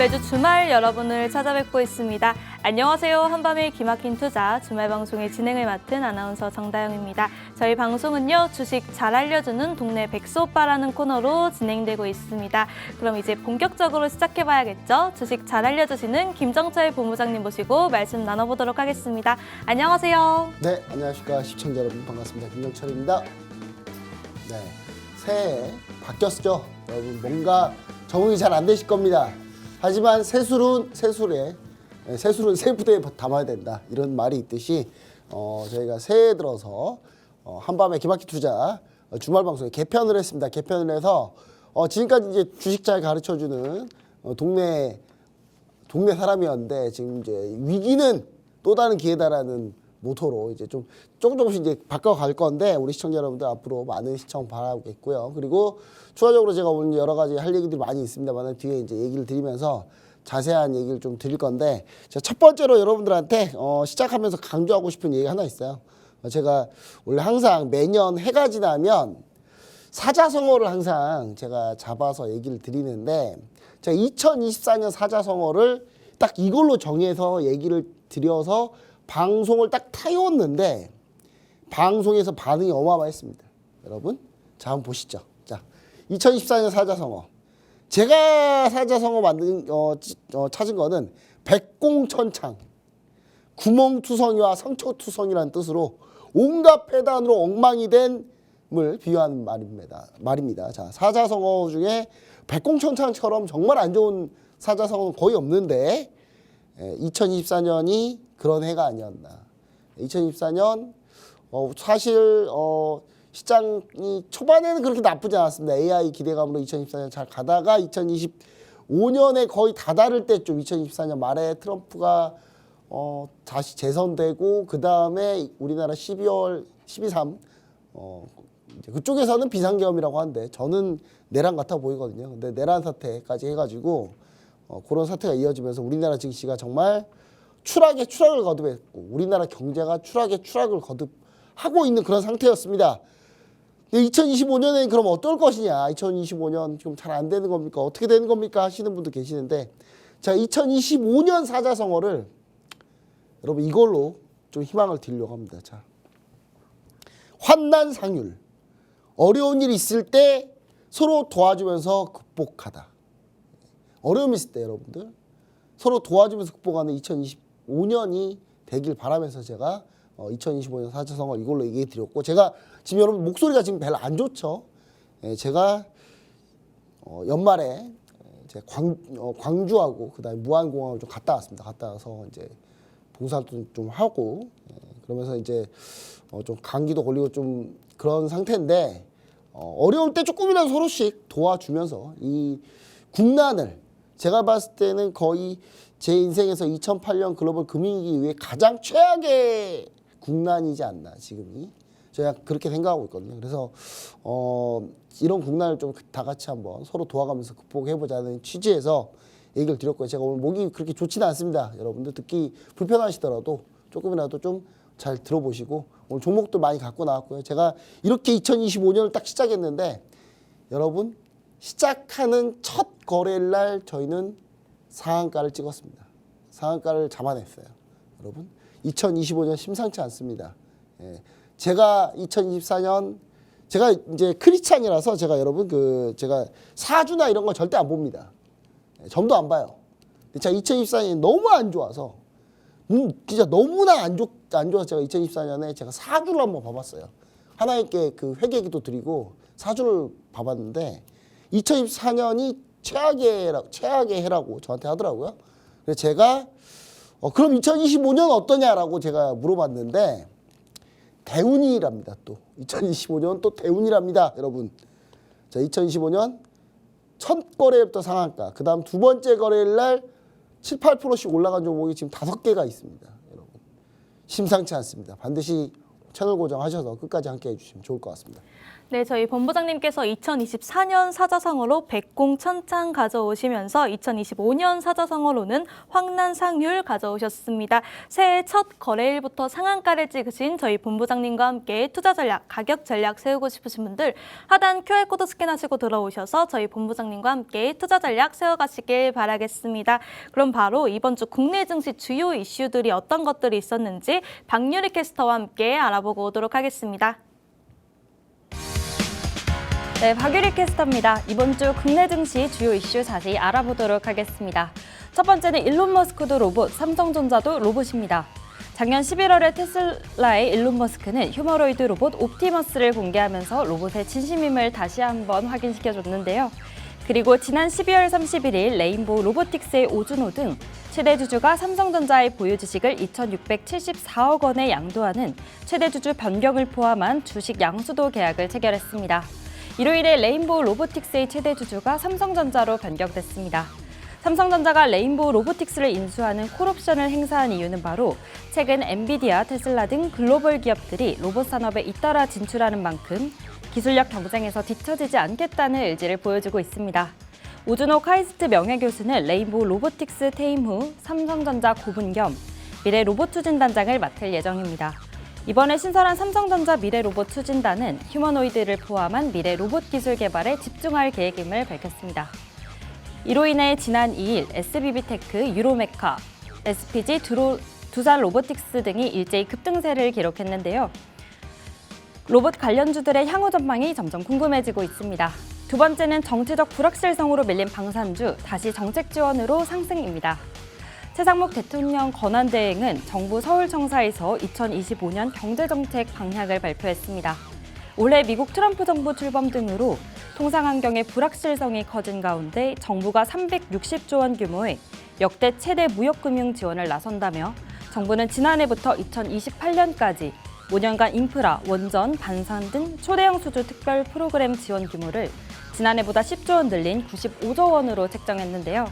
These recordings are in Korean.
매주 주말 여러분을 찾아뵙고 있습니다. 안녕하세요. 한밤의 기막힌 투자 주말 방송의 진행을 맡은 아나운서 정다영입니다. 저희 방송은요, 주식 잘 알려주는 동네 백수오빠라는 코너로 진행되고 있습니다. 그럼 이제 본격적으로 시작해봐야겠죠? 주식 잘 알려주시는 김정철 본부장님 모시고 말씀 나눠보도록 하겠습니다. 안녕하세요. 네, 안녕하십니까 시청자 여러분, 반갑습니다. 김정철입니다. 네, 새해 바뀌었죠. 여러분 뭔가 적응이 잘 안 되실 겁니다. 하지만 새술은 새부대에 담아야 된다, 이런 말이 있듯이 저희가 새해 들어서 한밤의 기막힌 투자 주말 방송에 개편을 했습니다. 개편을 해서 지금까지 이제 주식 잘 가르쳐주는 동네 사람이었는데, 지금 이제 위기는 또 다른 기회다라는 모토로 이제 좀 조금씩 이제 바꿔갈 건데, 우리 시청자 여러분들 앞으로 많은 시청 바라겠고요. 그리고 추가적으로 제가 오늘 여러 가지 할 얘기들이 많이 있습니다만, 뒤에 이제 얘기를 드리면서 자세한 얘기를 좀 드릴 건데, 제가 첫 번째로 여러분들한테 시작하면서 강조하고 싶은 얘기 하나 있어요. 제가 원래 항상 매년 해가 지나면 사자성어를 항상 제가 잡아서 얘기를 드리는데, 제가 2024년 사자성어를 딱 이걸로 정해서 얘기를 드려서 방송을 딱 타였는데, 방송에서 반응이 어마어마했습니다. 여러분, 자, 한번 보시죠. 자, 2014년 사자성어. 제가 사자성어 찾은 거는 백공천창, 구멍투성이와 상처투성이라는 뜻으로 온갖 폐단으로 엉망이 된을 비유하는 말입니다. 자, 사자성어 중에 백공천창처럼 정말 안 좋은 사자성어는 거의 없는데, 2024년이 그런 해가 아니었나. 2024년 사실 시장이 초반에는 그렇게 나쁘지 않았습니다. AI 기대감으로 2024년 잘 가다가 2025년에 거의 다다를 때쯤, 2024년 말에 트럼프가 다시 재선되고, 그 다음에 우리나라 12월 12.3 그쪽에서는 비상계엄이라고 하는데 저는 내란 같아 보이거든요. 근데 내란 사태까지 해가지고 그런 사태가 이어지면서 우리나라 증시가 정말 추락에 추락을 거듭했고, 우리나라 경제가 추락에 추락을 거듭하고 있는 그런 상태였습니다. 2025년에는 그럼 어떨 것이냐, 2025년 지금 잘 안 되는 겁니까, 어떻게 되는 겁니까 하시는 분도 계시는데, 자, 2025년 사자성어를 여러분 이걸로 좀 희망을 드리려고 합니다. 자, 환난상률, 어려운 일 있을 때 서로 도와주면서 극복하다. 어려움이 있을 때 여러분들 서로 도와주면서 극복하는 2025년이 되길 바라면서 제가 2025년 사자성어 이걸로 얘기해 드렸고, 제가 지금 여러분 목소리가 지금 별로 안 좋죠. 제가 연말에 광주하고 그다음에 무안공항을 좀 갔다 왔습니다. 갔다 와서 이제 봉사도 좀 하고, 그러면서 이제 좀 감기도 걸리고 좀 그런 상태인데, 어려울 때 조금이라도 서로씩 도와주면서 이 국난을, 제가 봤을 때는 거의 제 인생에서 2008년 글로벌 금융위기 이후에 가장 최악의 국난이지 않나, 지금이. 제가 그렇게 생각하고 있거든요. 그래서 이런 국난을 좀 다 같이 한번 서로 도와가면서 극복해보자는 취지에서 얘기를 드렸고요. 제가 오늘 목이 그렇게 좋지는 않습니다. 여러분들 듣기 불편하시더라도 조금이라도 좀 잘 들어보시고, 오늘 종목도 많이 갖고 나왔고요. 제가 이렇게 2025년을 딱 시작했는데, 여러분 시작하는 첫 거래일 날 저희는 상한가를 찍었습니다. 상한가를 잡아냈어요. 여러분 2025년 심상치 않습니다. 제가 2024년 제가 이제 크리스찬이라서 제가 여러분 제가 사주나 이런 거 절대 안 봅니다. 점도 안 봐요. 근데 제가 2024년이 너무 안 좋아서 진짜 너무나 안 좋아서 제가 2024년에 제가 사주를 한번 봐봤어요. 하나님께 그 회개기도 드리고 사주를 봐봤는데 2024년이 최악의 해라고 저한테 하더라고요. 그래서 제가 그럼 2025년 어떠냐라고 제가 물어봤는데, 대운이랍니다. 또 2025년 또 대운이랍니다, 여러분. 자, 2025년 첫 거래부터 상한가, 그 다음 두 번째 거래일 날 7, 8%씩 올라간 종목이 지금 5개가 있습니다. 여러분 심상치 않습니다. 반드시 채널 고정하셔서 끝까지 함께 해주시면 좋을 것 같습니다. 네, 저희 본부장님께서 2024년 사자성어로 백공천창 가져오시면서 2025년 사자성어로는 황난상률 가져오셨습니다. 새해 첫 거래일부터 상한가를 찍으신 저희 본부장님과 함께 투자 전략, 가격 전략 세우고 싶으신 분들 하단 QR코드 스캔하시고 들어오셔서 저희 본부장님과 함께 투자 전략 세워가시길 바라겠습니다. 그럼 바로 이번 주 국내 증시 주요 이슈들이 어떤 것들이 있었는지 박유리 캐스터와 함께 알아보고 오도록 하겠습니다. 네, 박유리 캐스터입니다. 이번 주 국내 증시 주요 이슈 자세히 알아보도록 하겠습니다. 첫 번째는 일론 머스크도 로봇, 삼성전자도 로봇입니다. 작년 11월에 테슬라의 일론 머스크는 휴머노이드 로봇 옵티머스를 공개하면서 로봇의 진심임을 다시 한번 확인시켜줬는데요. 그리고 지난 12월 31일 레인보우 로보틱스의 오준호 등 최대 주주가 삼성전자의 보유 주식을 2,674억 원에 양도하는 최대 주주 변경을 포함한 주식 양수도 계약을 체결했습니다. 일요일에 레인보우 로보틱스의 최대 주주가 삼성전자로 변경됐습니다. 삼성전자가 레인보우 로보틱스를 인수하는 콜옵션을 행사한 이유는 바로 최근 엔비디아, 테슬라 등 글로벌 기업들이 로봇 산업에 잇따라 진출하는 만큼 기술력 경쟁에서 뒤처지지 않겠다는 의지를 보여주고 있습니다. 오준호 카이스트 명예교수는 레인보우 로보틱스 퇴임 후 삼성전자 고문 겸 미래 로봇 추진단장을 맡을 예정입니다. 이번에 신설한 삼성전자 미래 로봇 추진단은 휴머노이드를 포함한 미래 로봇 기술 개발에 집중할 계획임을 밝혔습니다. 이로 인해 지난 2일 SBB테크, 유로메카, SPG, 두산 로보틱스 등이 일제히 급등세를 기록했는데요. 로봇 관련주들의 향후 전망이 점점 궁금해지고 있습니다. 두 번째는 정치적 불확실성으로 밀린 방산주, 다시 정책 지원으로 상승입니다. 최상목 대통령 권한대행은 정부 서울청사에서 2025년 경제정책 방향을 발표했습니다. 올해 미국 트럼프 정부 출범 등으로 통상환경의 불확실성이 커진 가운데 정부가 360조 원 규모의 역대 최대 무역금융 지원을 나선다며 정부는 지난해부터 2028년까지 5년간 인프라, 원전, 반산 등 초대형 수주 특별 프로그램 지원 규모를 지난해보다 10조 원 늘린 95조 원으로 책정했는데요.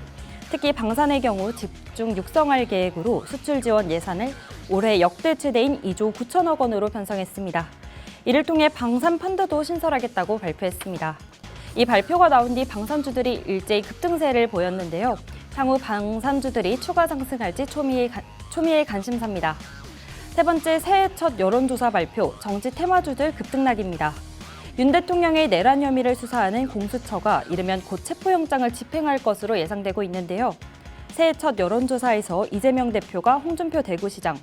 특히 방산의 경우 집중 육성할 계획으로 수출 지원 예산을 올해 역대 최대인 2조 9천억 원으로 편성했습니다. 이를 통해 방산 펀드도 신설하겠다고 발표했습니다. 이 발표가 나온 뒤 방산주들이 일제히 급등세를 보였는데요. 향후 방산주들이 추가 상승할지 초미의 관심사입니다. 세 번째, 새해 첫 여론조사 발표, 정치 테마주들 급등락입니다. 윤 대통령의 내란 혐의를 수사하는 공수처가 이르면 곧 체포영장을 집행할 것으로 예상되고 있는데요. 새해 첫 여론조사에서 이재명 대표가 홍준표 대구시장,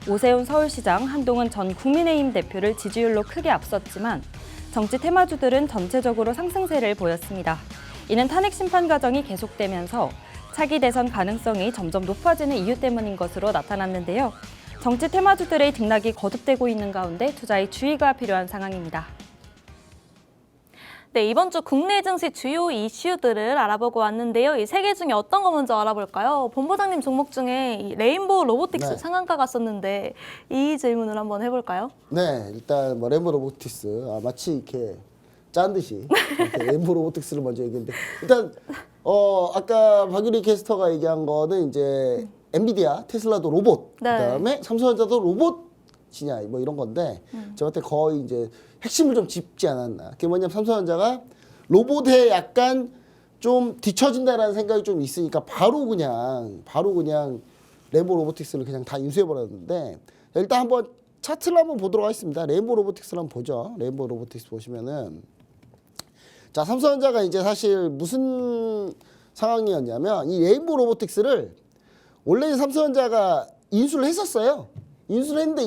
오세훈 서울시장, 한동훈 전 국민의힘 대표를 지지율로 크게 앞섰지만 정치 테마주들은 전체적으로 상승세를 보였습니다. 이는 탄핵 심판 과정이 계속되면서 차기 대선 가능성이 점점 높아지는 이유 때문인 것으로 나타났는데요. 정치 테마주들의 등락이 거듭되고 있는 가운데 투자에 주의가 필요한 상황입니다. 네, 이번 주 국내 증시 주요 이슈들을 알아보고 왔는데요. 이 세 개 중에 어떤 거 먼저 알아볼까요? 본부장님 종목 중에 이 레인보우 로보틱스 네. 상한가 갔었는데 이 질문을 한번 해볼까요? 네, 일단 뭐 레인보우 로보틱스 마치 이렇게 짠 듯이 이렇게 레인보우 로보틱스를 먼저 얘기했는데 일단 아까 박유리 캐스터가 얘기한 거는 이제 엔비디아, 테슬라도 로봇, 네. 그다음에 삼성전자도 로봇이냐 뭐 이런 건데 저한테 거의 이제 핵심을 좀 짚지 않았나. 그게 뭐냐면 삼성전자가 로봇에 약간 좀 뒤처진다라는 생각이 좀 있으니까 바로 그냥 레인보우 로보틱스를 그냥 다 인수해 버렸는데 일단 한번 차트를 한번 보도록 하겠습니다. 레인보우 로보틱스를 한번 보죠. 레인보우 로보틱스 보시면은 자, 삼성전자가 이제 사실 무슨 상황이었냐면 이 레인보우 로보틱스를 원래 삼성전자가 인수를 했었어요. 인수를 했는데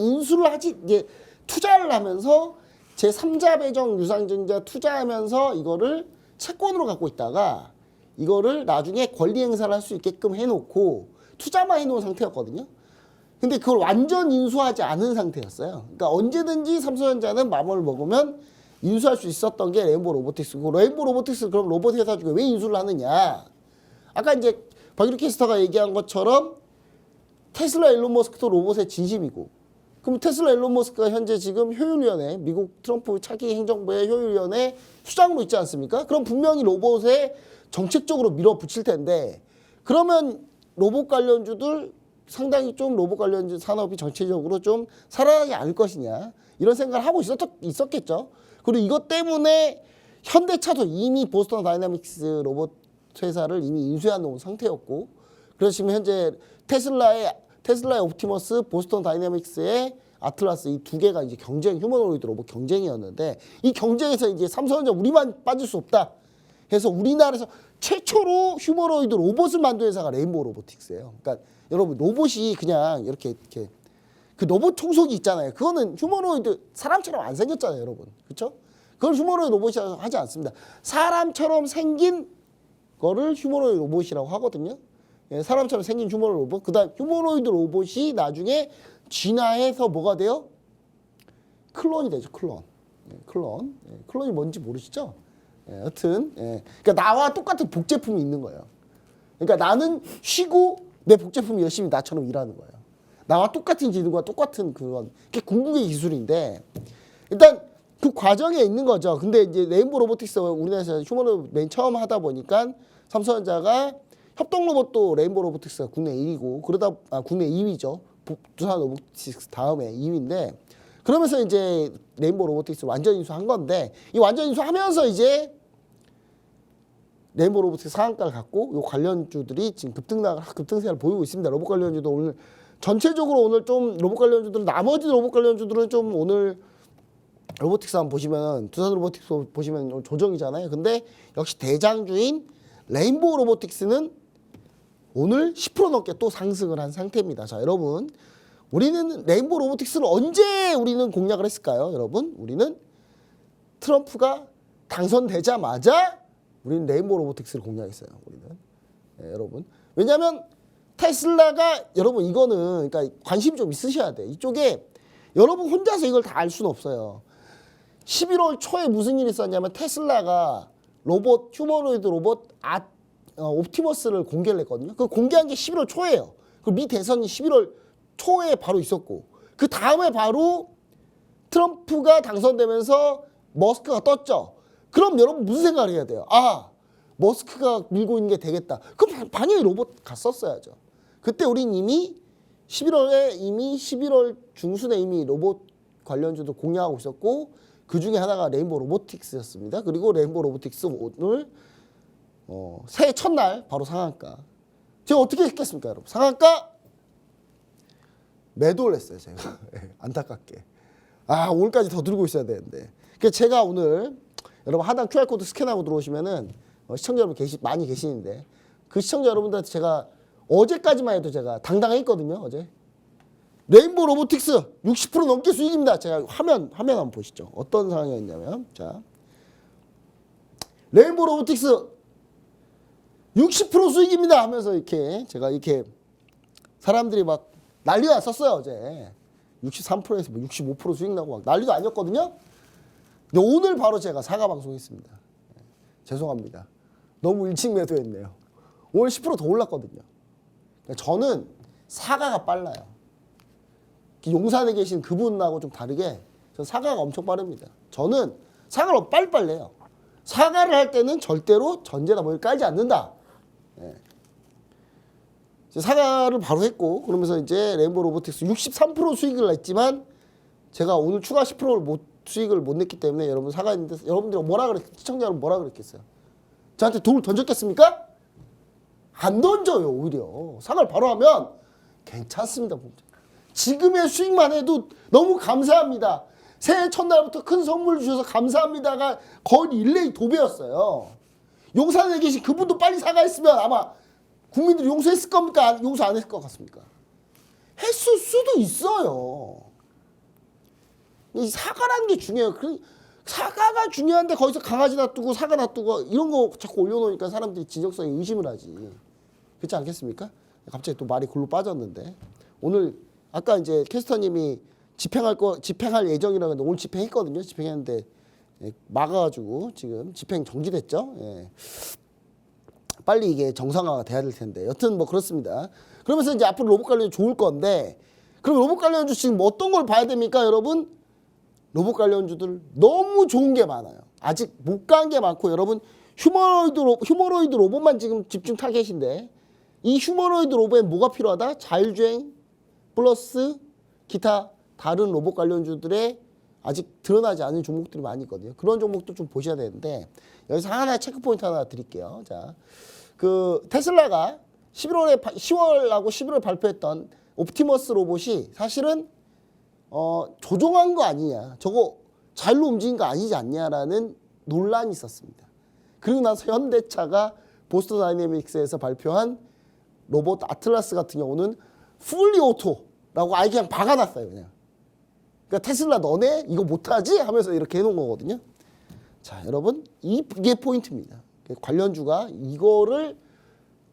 이제 투자를 하면서 제3자 배정 유상증자 투자하면서 이거를 채권으로 갖고 있다가 이거를 나중에 권리 행사를 할 수 있게끔 해놓고 투자만 해놓은 상태였거든요. 근데 그걸 완전 인수하지 않은 상태였어요. 그러니까 언제든지 삼성전자는 마음을 먹으면 인수할 수 있었던 게 레인보우 로보틱스고, 레인보우 로보틱스 그럼 로봇 회사 중에 왜 인수를 하느냐? 아까 이제 박유리 캐스터가 얘기한 것처럼 테슬라 일론 머스크도 로봇의 진심이고, 그럼 테슬라 일론 머스크가 현재 지금 효율위원회, 미국 트럼프 차기 행정부의 효율위원회 수장으로 있지 않습니까? 그럼 분명히 로봇에 정책적으로 밀어붙일 텐데, 그러면 로봇 관련주들 상당히 좀 로봇 관련주 산업이 전체적으로 좀 살아나지 않을 것이냐, 이런 생각을 하고 있었겠죠. 그리고 이것 때문에 현대차도 이미 보스턴 다이나믹스 로봇 회사를 이미 인수해 놓은 상태였고, 그래서 지금 현재 테슬라의 옵티머스, 보스턴 다이나믹스의 아틀라스 이 두 개가 이제 휴머노이드 로봇 경쟁이었는데, 이 경쟁에서 이제 삼성전자 우리만 빠질 수 없다 해서 우리나라에서 최초로 휴머노이드 로봇을 만든 회사가 레인보우 로보틱스예요. 그러니까 여러분 로봇이 그냥 이렇게 그 로봇 청소기 있잖아요. 그거는 휴머노이드 사람처럼 안 생겼잖아요, 여러분. 그렇죠? 그걸 휴머노이드 로봇이라고 하지 않습니다. 사람처럼 생긴 거를 휴머노이드 로봇이라고 하거든요. 예, 사람처럼 생긴 휴머노이드 로봇. 그다음 휴머노이드 로봇이 나중에 진화해서 뭐가 돼요? 클론이 되죠, 클론. 예, 클론. 예, 클론이 뭔지 모르시죠? 예, 여튼 그러니까 나와 똑같은 복제품이 있는 거예요. 그러니까 나는 쉬고 내 복제품이 열심히 나처럼 일하는 거예요. 나와 똑같은 지능과 똑같은 그게 궁극의 기술인데, 일단 그 과정에 있는 거죠. 근데 이제 레인보우 로보틱스 우리나라에서 휴머노이드 맨 처음 하다 보니까 삼성전자가 협동 로봇도 레인보우 로보틱스가 국내 1위고 국내 2위죠. 두산 로보틱스 다음에 2위인데, 그러면서 이제 레인보우 로보틱스 완전 인수한 건데, 이 완전 인수하면서 이제 레인보우 로보틱스 상한가를 갖고 요 관련주들이 지금 급등세를 보이고 있습니다. 로봇 관련주도 오늘 전체적으로 오늘 좀 로봇 관련주들은, 나머지 로봇 관련주들은 좀 오늘 로보틱스 한번 보시면, 두산 로보틱스 보시면 조정이잖아요. 근데 역시 대장주인 레인보우 로보틱스는 오늘 10% 넘게 또 상승을 한 상태입니다. 자, 여러분, 우리는 레인보우 로보틱스를 언제 우리는 공략을 했을까요? 여러분, 우리는 트럼프가 당선되자마자 우리는 레인보우 로보틱스를 공략했어요. 우리는. 네, 여러분. 왜냐하면 테슬라가, 여러분 이거는 그러니까 관심 좀 있으셔야 돼. 이쪽에 여러분 혼자서 이걸 다 알 수는 없어요. 11월 초에 무슨 일이 있었냐면 테슬라가 휴머노이드 로봇 옵티머스를 공개를 했거든요. 그 공개한 게 11월 초예요. 그 미 대선이 11월 초에 바로 있었고, 그 다음에 바로 트럼프가 당선되면서 머스크가 떴죠. 그럼 여러분 무슨 생각을 해야 돼요? 아, 머스크가 밀고 있는 게 되겠다. 그럼 당연히 로봇 갔었어야죠. 그때 우린 이미 11월 중순에 이미 로봇 관련주도 공략하고 있었고, 그 중에 하나가 레인보우 로보틱스였습니다. 그리고 레인보우 로보틱스 오늘 새해 첫날 바로 상한가. 제가 어떻게 했겠습니까, 여러분? 상한가 매도를 했어요, 제가. 안타깝게. 아, 오늘까지 더 들고 있어야 되는데. 그래서 제가 오늘 여러분 하단 QR코드 스캔하고 들어오시면은 시청자 여러분 많이 계시는데, 그 시청자 여러분들한테 제가 어제까지만 해도 제가 당당했거든요. 어제 레인보우 로보틱스 60% 넘게 수익입니다. 제가 화면 한번 보시죠. 어떤 상황이었냐면, 자, 레인보우 로보틱스 60% 수익입니다 하면서 이렇게 제가 이렇게 사람들이 막 난리가 났었어요. 어제 63%에서 뭐 65% 수익 나고 막 난리도 아니었거든요. 근데 오늘 바로 제가 사과 방송했습니다. 죄송합니다. 너무 일찍 매도했네요. 오늘 10% 더 올랐거든요. 그러니까 저는 사과가 빨라요. 용산에 계신 그분하고 좀 다르게 저는 사과가 엄청 빠릅니다. 저는 사과를 빨리빨리 해요. 사과를 할 때는 절대로 전제나 뭘 깔지 않는다. 네. 사과를 바로 했고, 그러면서 이제 레인보우 로보틱스 63% 수익을 냈지만 제가 오늘 추가 10%를 수익을 못 냈기 때문에 여러분 사과했는데, 여러분들이 시청자 여러분 뭐라 그랬겠어요? 저한테 돈을 던졌겠습니까? 안 던져요. 오히려 사과를 바로 하면 괜찮습니다. 지금의 수익만 해도 너무 감사합니다. 새해 첫날부터 큰 선물 주셔서 감사합니다가 거의 릴레이 도배였어요. 용산에 계신 그분도 빨리 사과했으면 아마 국민들이 용서했을 겁니까? 용서 안 했을 것 같습니까? 했을 수도 있어요. 이 사과라는 게 중요해요. 사과가 중요한데 거기서 강아지 놔두고 사과 놔두고 이런 거 자꾸 올려놓으니까 사람들이 진정성에 의심을 하지. 그렇지 않겠습니까? 갑자기 또 말이 글로 빠졌는데, 오늘 아까 이제 캐스터님이 집행할 예정이라고 했는데 오늘 집행했거든요. 집행했는데 막아가지고 지금 집행 정지됐죠. 예. 빨리 이게 정상화가 돼야 될 텐데, 여튼 뭐 그렇습니다. 그러면서 이제 앞으로 로봇 관련주 좋을 건데, 그럼 로봇 관련주 지금 뭐 어떤 걸 봐야 됩니까, 여러분? 로봇 관련주들 너무 좋은 게 많아요. 아직 못 간 게 많고, 여러분 휴머노이드 로봇만 지금 집중 타겟인데, 이 휴머노이드 로봇에 뭐가 필요하다? 자율주행 플러스 기타 다른 로봇 관련주들의 아직 드러나지 않은 종목들이 많이 있거든요. 그런 종목도 좀 보셔야 되는데 여기서 하나 체크 포인트 하나 드릴게요. 자, 그 테슬라가 10월하고 11월 발표했던 옵티머스 로봇이 사실은 조종한 거 아니냐, 저거 자율로 움직인 거 아니지 않냐라는 논란이 있었습니다. 그리고 나서 현대차가 보스턴 다이내믹스에서 발표한 로봇 아틀라스 같은 경우는 풀리 오토라고 아예 그냥 박아놨어요. 그냥. 그러니까 테슬라 너네 이거 못하지? 하면서 이렇게 해놓은 거거든요. 자, 여러분 이게 포인트입니다. 관련주가 이거를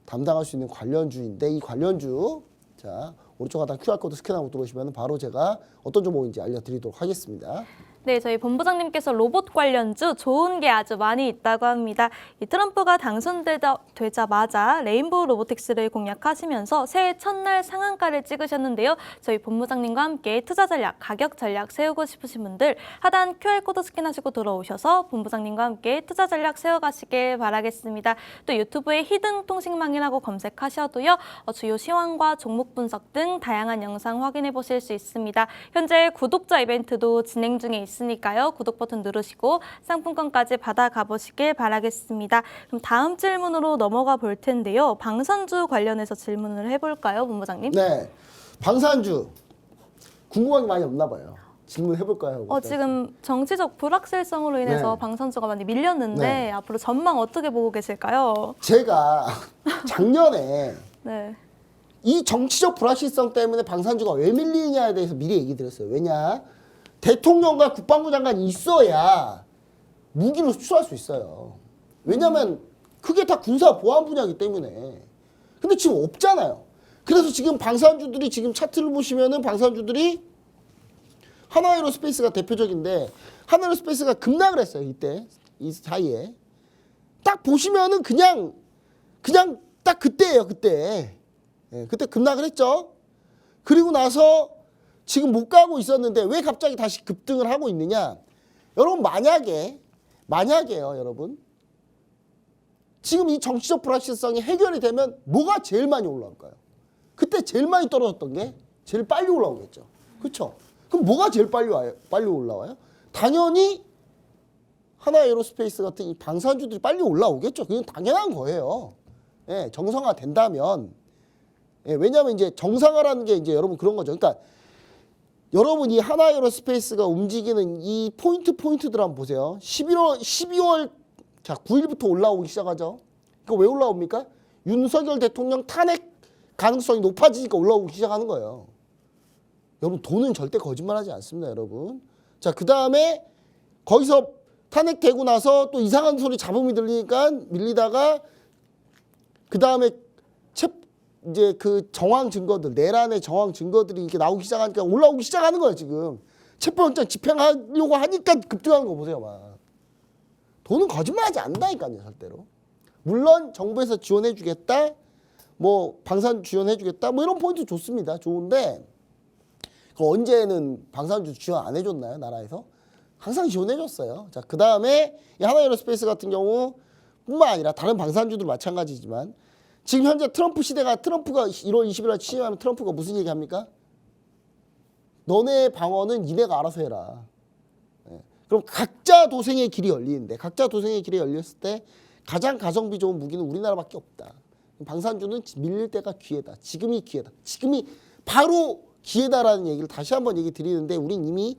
담당할 수 있는 관련주인데 이 관련주, 자 오른쪽 하단 QR코드 스캔하고 들어오시면 바로 제가 어떤 종목인지 알려드리도록 하겠습니다. 네, 저희 본부장님께서 로봇 관련주 좋은 게 아주 많이 있다고 합니다. 이 트럼프가 당선되자마자 레인보우 로보틱스를 공략하시면서 새해 첫날 상한가를 찍으셨는데요. 저희 본부장님과 함께 투자 전략, 가격 전략 세우고 싶으신 분들 하단 QR코드 스캔하시고 들어오셔서 본부장님과 함께 투자 전략 세워가시길 바라겠습니다. 또 유튜브에 히든 통신망이라고 검색하셔도요. 주요 시황과 종목 분석 등 다양한 영상 확인해 보실 수 있습니다. 현재 구독자 이벤트도 진행 중에 있으니까요. 구독 버튼 누르시고 상품권까지 받아가 보시길 바라겠습니다. 그럼 다음 질문으로 넘어가 볼 텐데요. 방산주 관련해서 질문을 해볼까요, 본부장님? 네, 방산주 궁금한 게 많이 없나 봐요. 질문해볼까요? 지금 정치적 불확실성으로 인해서 네. 방산주가 많이 밀렸는데 네. 앞으로 전망 어떻게 보고 계실까요? 제가 작년에 네. 이 정치적 불확실성 때문에 방산주가 왜 밀리느냐에 대해서 미리 얘기 드렸어요. 왜냐? 대통령과 국방부 장관이 있어야 무기를 수출할 수 있어요. 왜냐면 그게 다 군사 보안 분야이기 때문에. 근데 지금 없잖아요. 그래서 지금 방산주들이 지금 차트를 보시면은 방산주들이 하나에로스페이스가 대표적인데 하나에로스페이스가 급락을 했어요. 이때 이 사이에 딱 보시면은 그냥 딱 그때예요. 그때. 예, 그때 급락을 했죠. 그리고 나서 지금 못 가고 있었는데 왜 갑자기 다시 급등을 하고 있느냐? 여러분 만약에요, 여러분. 지금 이 정치적 불확실성이 해결이 되면 뭐가 제일 많이 올라올까요? 그때 제일 많이 떨어졌던 게 제일 빨리 올라오겠죠. 그렇죠? 그럼 뭐가 제일 빨리 올라와요? 당연히 하나에로스페이스 같은 이 방산주들이 빨리 올라오겠죠. 그건 당연한 거예요. 예, 정상화 된다면. 예, 왜냐하면 이제 정상화라는 게 이제 여러분 그런 거죠. 그러니까 여러분 이 하나에로스페이스가 움직이는 이 포인트들 한번 보세요. 12월 자 9일부터 올라오기 시작하죠. 그거 왜 올라옵니까? 윤석열 대통령 탄핵 가능성이 높아지니까 올라오기 시작하는 거예요. 여러분 돈은 절대 거짓말하지 않습니다, 여러분. 자, 그 다음에 거기서 탄핵되고 나서 또 이상한 소리 잡음이 들리니까 밀리다가 그 다음에 이제 그 정황 증거들, 내란의 정황 증거들이 이렇게 나오기 시작하니까 올라오기 시작하는 거예요, 지금. 체포영장 집행하려고 하니까 급등하는 거 보세요, 막. 돈은 거짓말하지 않는다니까요, 절대로. 물론 정부에서 지원해주겠다, 뭐 방산 지원해주겠다, 뭐 이런 포인트 좋습니다, 좋은데 그 언제는 방산주 지원 안 해줬나요, 나라에서? 항상 지원해줬어요. 자, 그 다음에 이 하나에로스페이스 같은 경우뿐만 아니라 다른 방산주도 마찬가지지만 지금 현재 트럼프 시대가 트럼프가 1월 20일 취임하면 트럼프가 무슨 얘기합니까? 너네 방어는 니네가 알아서 해라. 네. 그럼 각자 도생의 길이 열리는데 각자 도생의 길이 열렸을 때 가장 가성비 좋은 무기는 우리나라밖에 없다. 방산주는 밀릴 때가 기회다. 지금이 기회다. 지금이 바로 기회다라는 얘기를 다시 한번 얘기 드리는데 우린 이미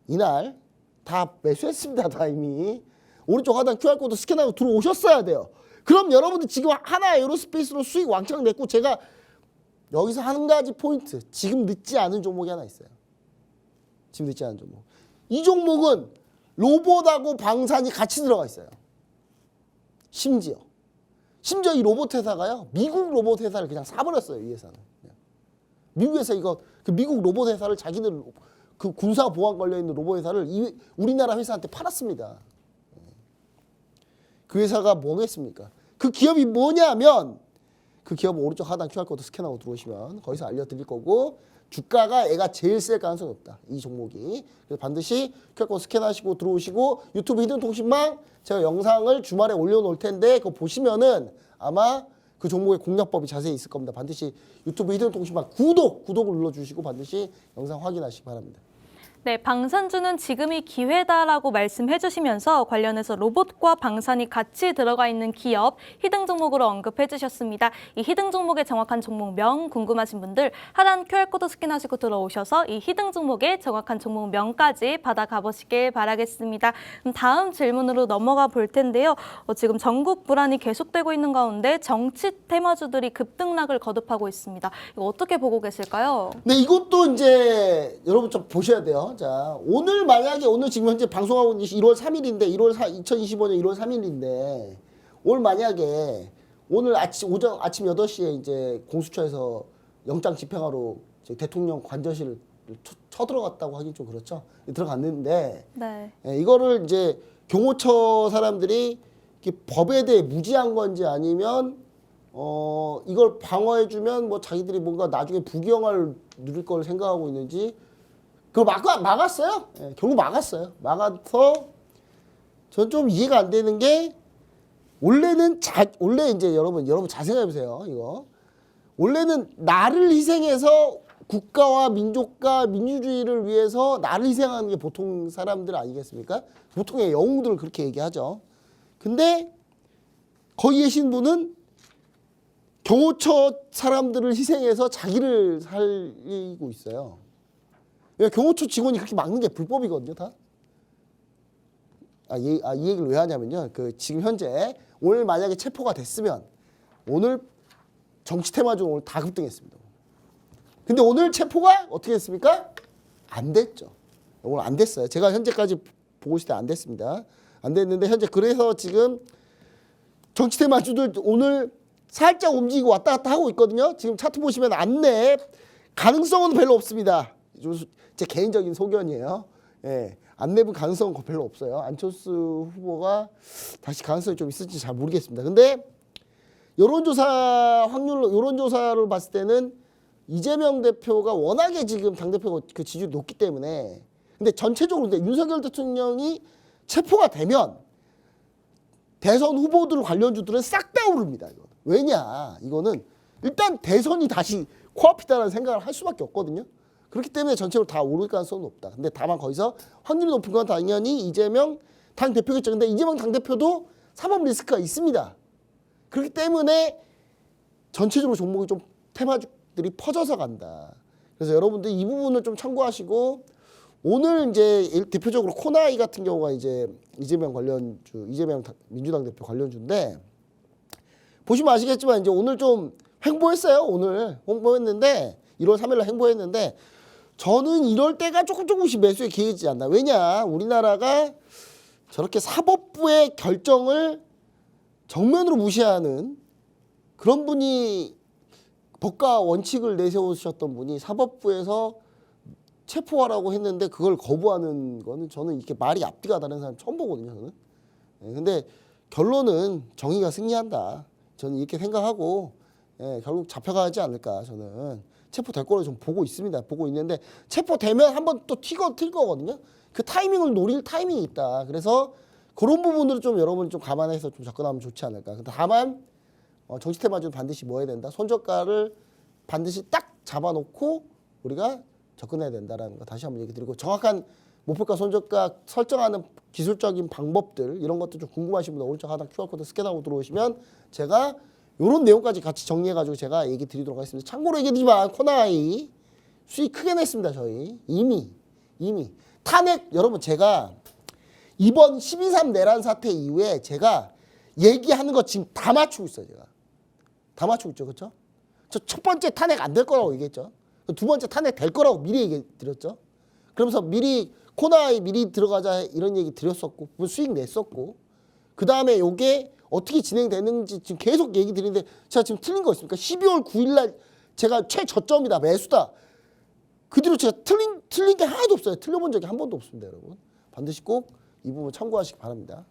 이날 다 매수했습니다. 다 이미. 오른쪽 하단 QR코드 스캔하고 들어오셨어야 돼요. 그럼 여러분들 지금 하나 에어로스페이스로 수익 왕창 냈고 제가 여기서 한 가지 포인트 지금 늦지 않은 종목이 하나 있어요. 지금 늦지 않은 종목. 이 종목은 로봇하고 방산이 같이 들어가 있어요. 심지어 이 로봇 회사가요. 미국 로봇 회사를 그냥 사버렸어요. 이 회사는. 미국에서 이거 그 미국 로봇 회사를 자기들 그 군사 보안 걸려 있는 로봇 회사를 우리나라 회사한테 팔았습니다. 그 회사가 뭐겠습니까? 그 기업이 뭐냐면 그 기업 오른쪽 하단 QR코드 스캔하고 들어오시면 거기서 알려드릴 거고 주가가 애가 제일 셀 가능성이 없다. 이 종목이. 그래서 반드시 QR코드 스캔하시고 들어오시고 유튜브 히든 통신망 제가 영상을 주말에 올려놓을 텐데 그거 보시면은 아마 그 종목의 공략법이 자세히 있을 겁니다. 반드시 유튜브 히든 통신망 구독을 눌러주시고 반드시 영상 확인하시기 바랍니다. 네, 방산주는 지금이 기회다라고 말씀해 주시면서 관련해서 로봇과 방산이 같이 들어가 있는 기업 히든 종목으로 언급해 주셨습니다. 이 히든 종목의 정확한 종목명 궁금하신 분들 하단 QR코드 스캔하시고 들어오셔서 이 히든 종목의 정확한 종목명까지 받아가 보시길 바라겠습니다. 그럼 다음 질문으로 넘어가 볼 텐데요. 지금 전국 불안이 계속되고 있는 가운데 정치 테마주들이 급등락을 거듭하고 있습니다. 이거 어떻게 보고 계실까요? 네, 이것도 이제 여러분 좀 보셔야 돼요. 자, 오늘 만약에 오늘 지금 현재 방송하고 있는 1월 3일인데 2025년 1월 3일인데 오늘 만약에 오늘 아침 8시에 이제 공수처에서 영장 집행하러 대통령 관저실을 쳐들어갔다고 하긴 좀 그렇죠. 들어갔는데 네. 이거를 이제 경호처 사람들이 법에 대해 무지한 건지 아니면 이걸 방어해주면 뭐 자기들이 뭔가 나중에 부귀영화를 누릴 걸 생각하고 있는지 그걸 막았어요. 예, 결국 막았어요. 막아서 전 좀 이해가 안 되는 게 원래 이제 여러분 잘 생각해 보세요. 이거 원래는 나를 희생해서 국가와 민족과 민주주의를 위해서 나를 희생하는 게 보통 사람들 아니겠습니까? 보통의 영웅들을 그렇게 얘기하죠. 근데 거기 계신 분은 경호처 사람들을 희생해서 자기를 살리고 있어요. 경호처 직원이 그렇게 막는 게 불법이거든요, 다. 이 얘기를 왜 하냐면요. 지금 현재 오늘 만약에 체포가 됐으면 오늘 정치 테마주 오늘 다 급등했습니다. 근데 오늘 체포가 어떻게 됐습니까? 안 됐죠. 오늘 안 됐어요. 제가 현재까지 보고 있을 때 안 됐습니다. 안 됐는데 현재 그래서 지금 정치 테마주들 오늘 살짝 움직이고 왔다 갔다 하고 있거든요. 지금 차트 보시면 안내 가능성은 별로 없습니다. 제 개인적인 소견이에요. 예, 안내부 가능성은 별로 없어요. 안철수 후보가 다시 가능성이 좀 있을지 잘 모르겠습니다. 근데 여론조사 확률로 여론조사를 봤을 때는 이재명 대표가 워낙에 지금 당대표가 그 지지율이 높기 때문에 근데 전체적으로 근데 윤석열 대통령이 체포가 되면 대선 후보들 관련주들은 싹 다 오릅니다. 이거. 왜냐? 이거는 일단 대선이 다시 코앞이다라는 생각을 할 수밖에 없거든요. 그렇기 때문에 전체적으로 다 오를 가능성은 높다. 근데 다만 거기서 확률이 높은 건 당연히 이재명 당대표겠죠. 근데 이재명 당대표도 사법 리스크가 있습니다. 그렇기 때문에 전체적으로 종목이 좀 테마주들이 퍼져서 간다. 그래서 여러분들 이 부분을 좀 참고하시고 오늘 이제 대표적으로 코나이 같은 경우가 이제 이재명 민주당 대표 관련주인데 보시면 아시겠지만 이제 오늘 좀 횡보했어요. 오늘 홍보했는데 1월 3일날 행보했는데 저는 이럴 때가 조금씩 매수의 기회지 않나. 왜냐? 우리나라가 저렇게 사법부의 결정을 정면으로 무시하는 그런 분이 법과 원칙을 내세우셨던 분이 사법부에서 체포하라고 했는데 그걸 거부하는 거는 저는 이렇게 말이 앞뒤가 다른 사람 처음 보거든요. 저는. 근데 결론은 정의가 승리한다. 저는 이렇게 생각하고 결국 잡혀가지 않을까. 저는 체포될 거로 좀 보고 있습니다. 보고 있는데 체포되면 한번 또 튈 거거든요. 그 타이밍을 노릴 타이밍이 있다. 그래서 그런 부분으로 좀 여러분 좀 감안해서 좀 접근하면 좋지 않을까. 다만 정치 테마주는 반드시 뭐 해야 된다. 손저가를 반드시 딱 잡아놓고 우리가 접근해야 된다라는 거 다시 한번 얘기 드리고 정확한 목표가 손저가 설정하는 기술적인 방법들 이런 것도 좀 궁금하신 분들 오른쪽 하단 QR코드 스캔하고 들어오시면 제가 이런 내용까지 같이 정리해가지고 제가 얘기 드리도록 하겠습니다. 참고로 얘기드리지만 코나이 수익 크게 냈습니다. 저희 이미 탄핵 여러분 제가 이번 12.3 내란 사태 이후에 제가 얘기하는 거 지금 다 맞추고 있어요. 제가 다 맞추고 있죠. 그렇죠? 저 첫 번째 탄핵 안 될 거라고 얘기했죠. 두 번째 탄핵 될 거라고 미리 얘기 드렸죠. 그러면서 미리 코나이 미리 들어가자 이런 얘기 드렸었고 수익 냈었고 그 다음에 요게 어떻게 진행되는지 지금 계속 얘기 드리는데 제가 지금 틀린 거 있습니까? 12월 9일 날 제가 최저점이다 매수다 그 뒤로 제가 틀린 게 하나도 없어요. 틀려본 적이 한 번도 없습니다. 여러분 반드시 꼭 이 부분 참고하시기 바랍니다.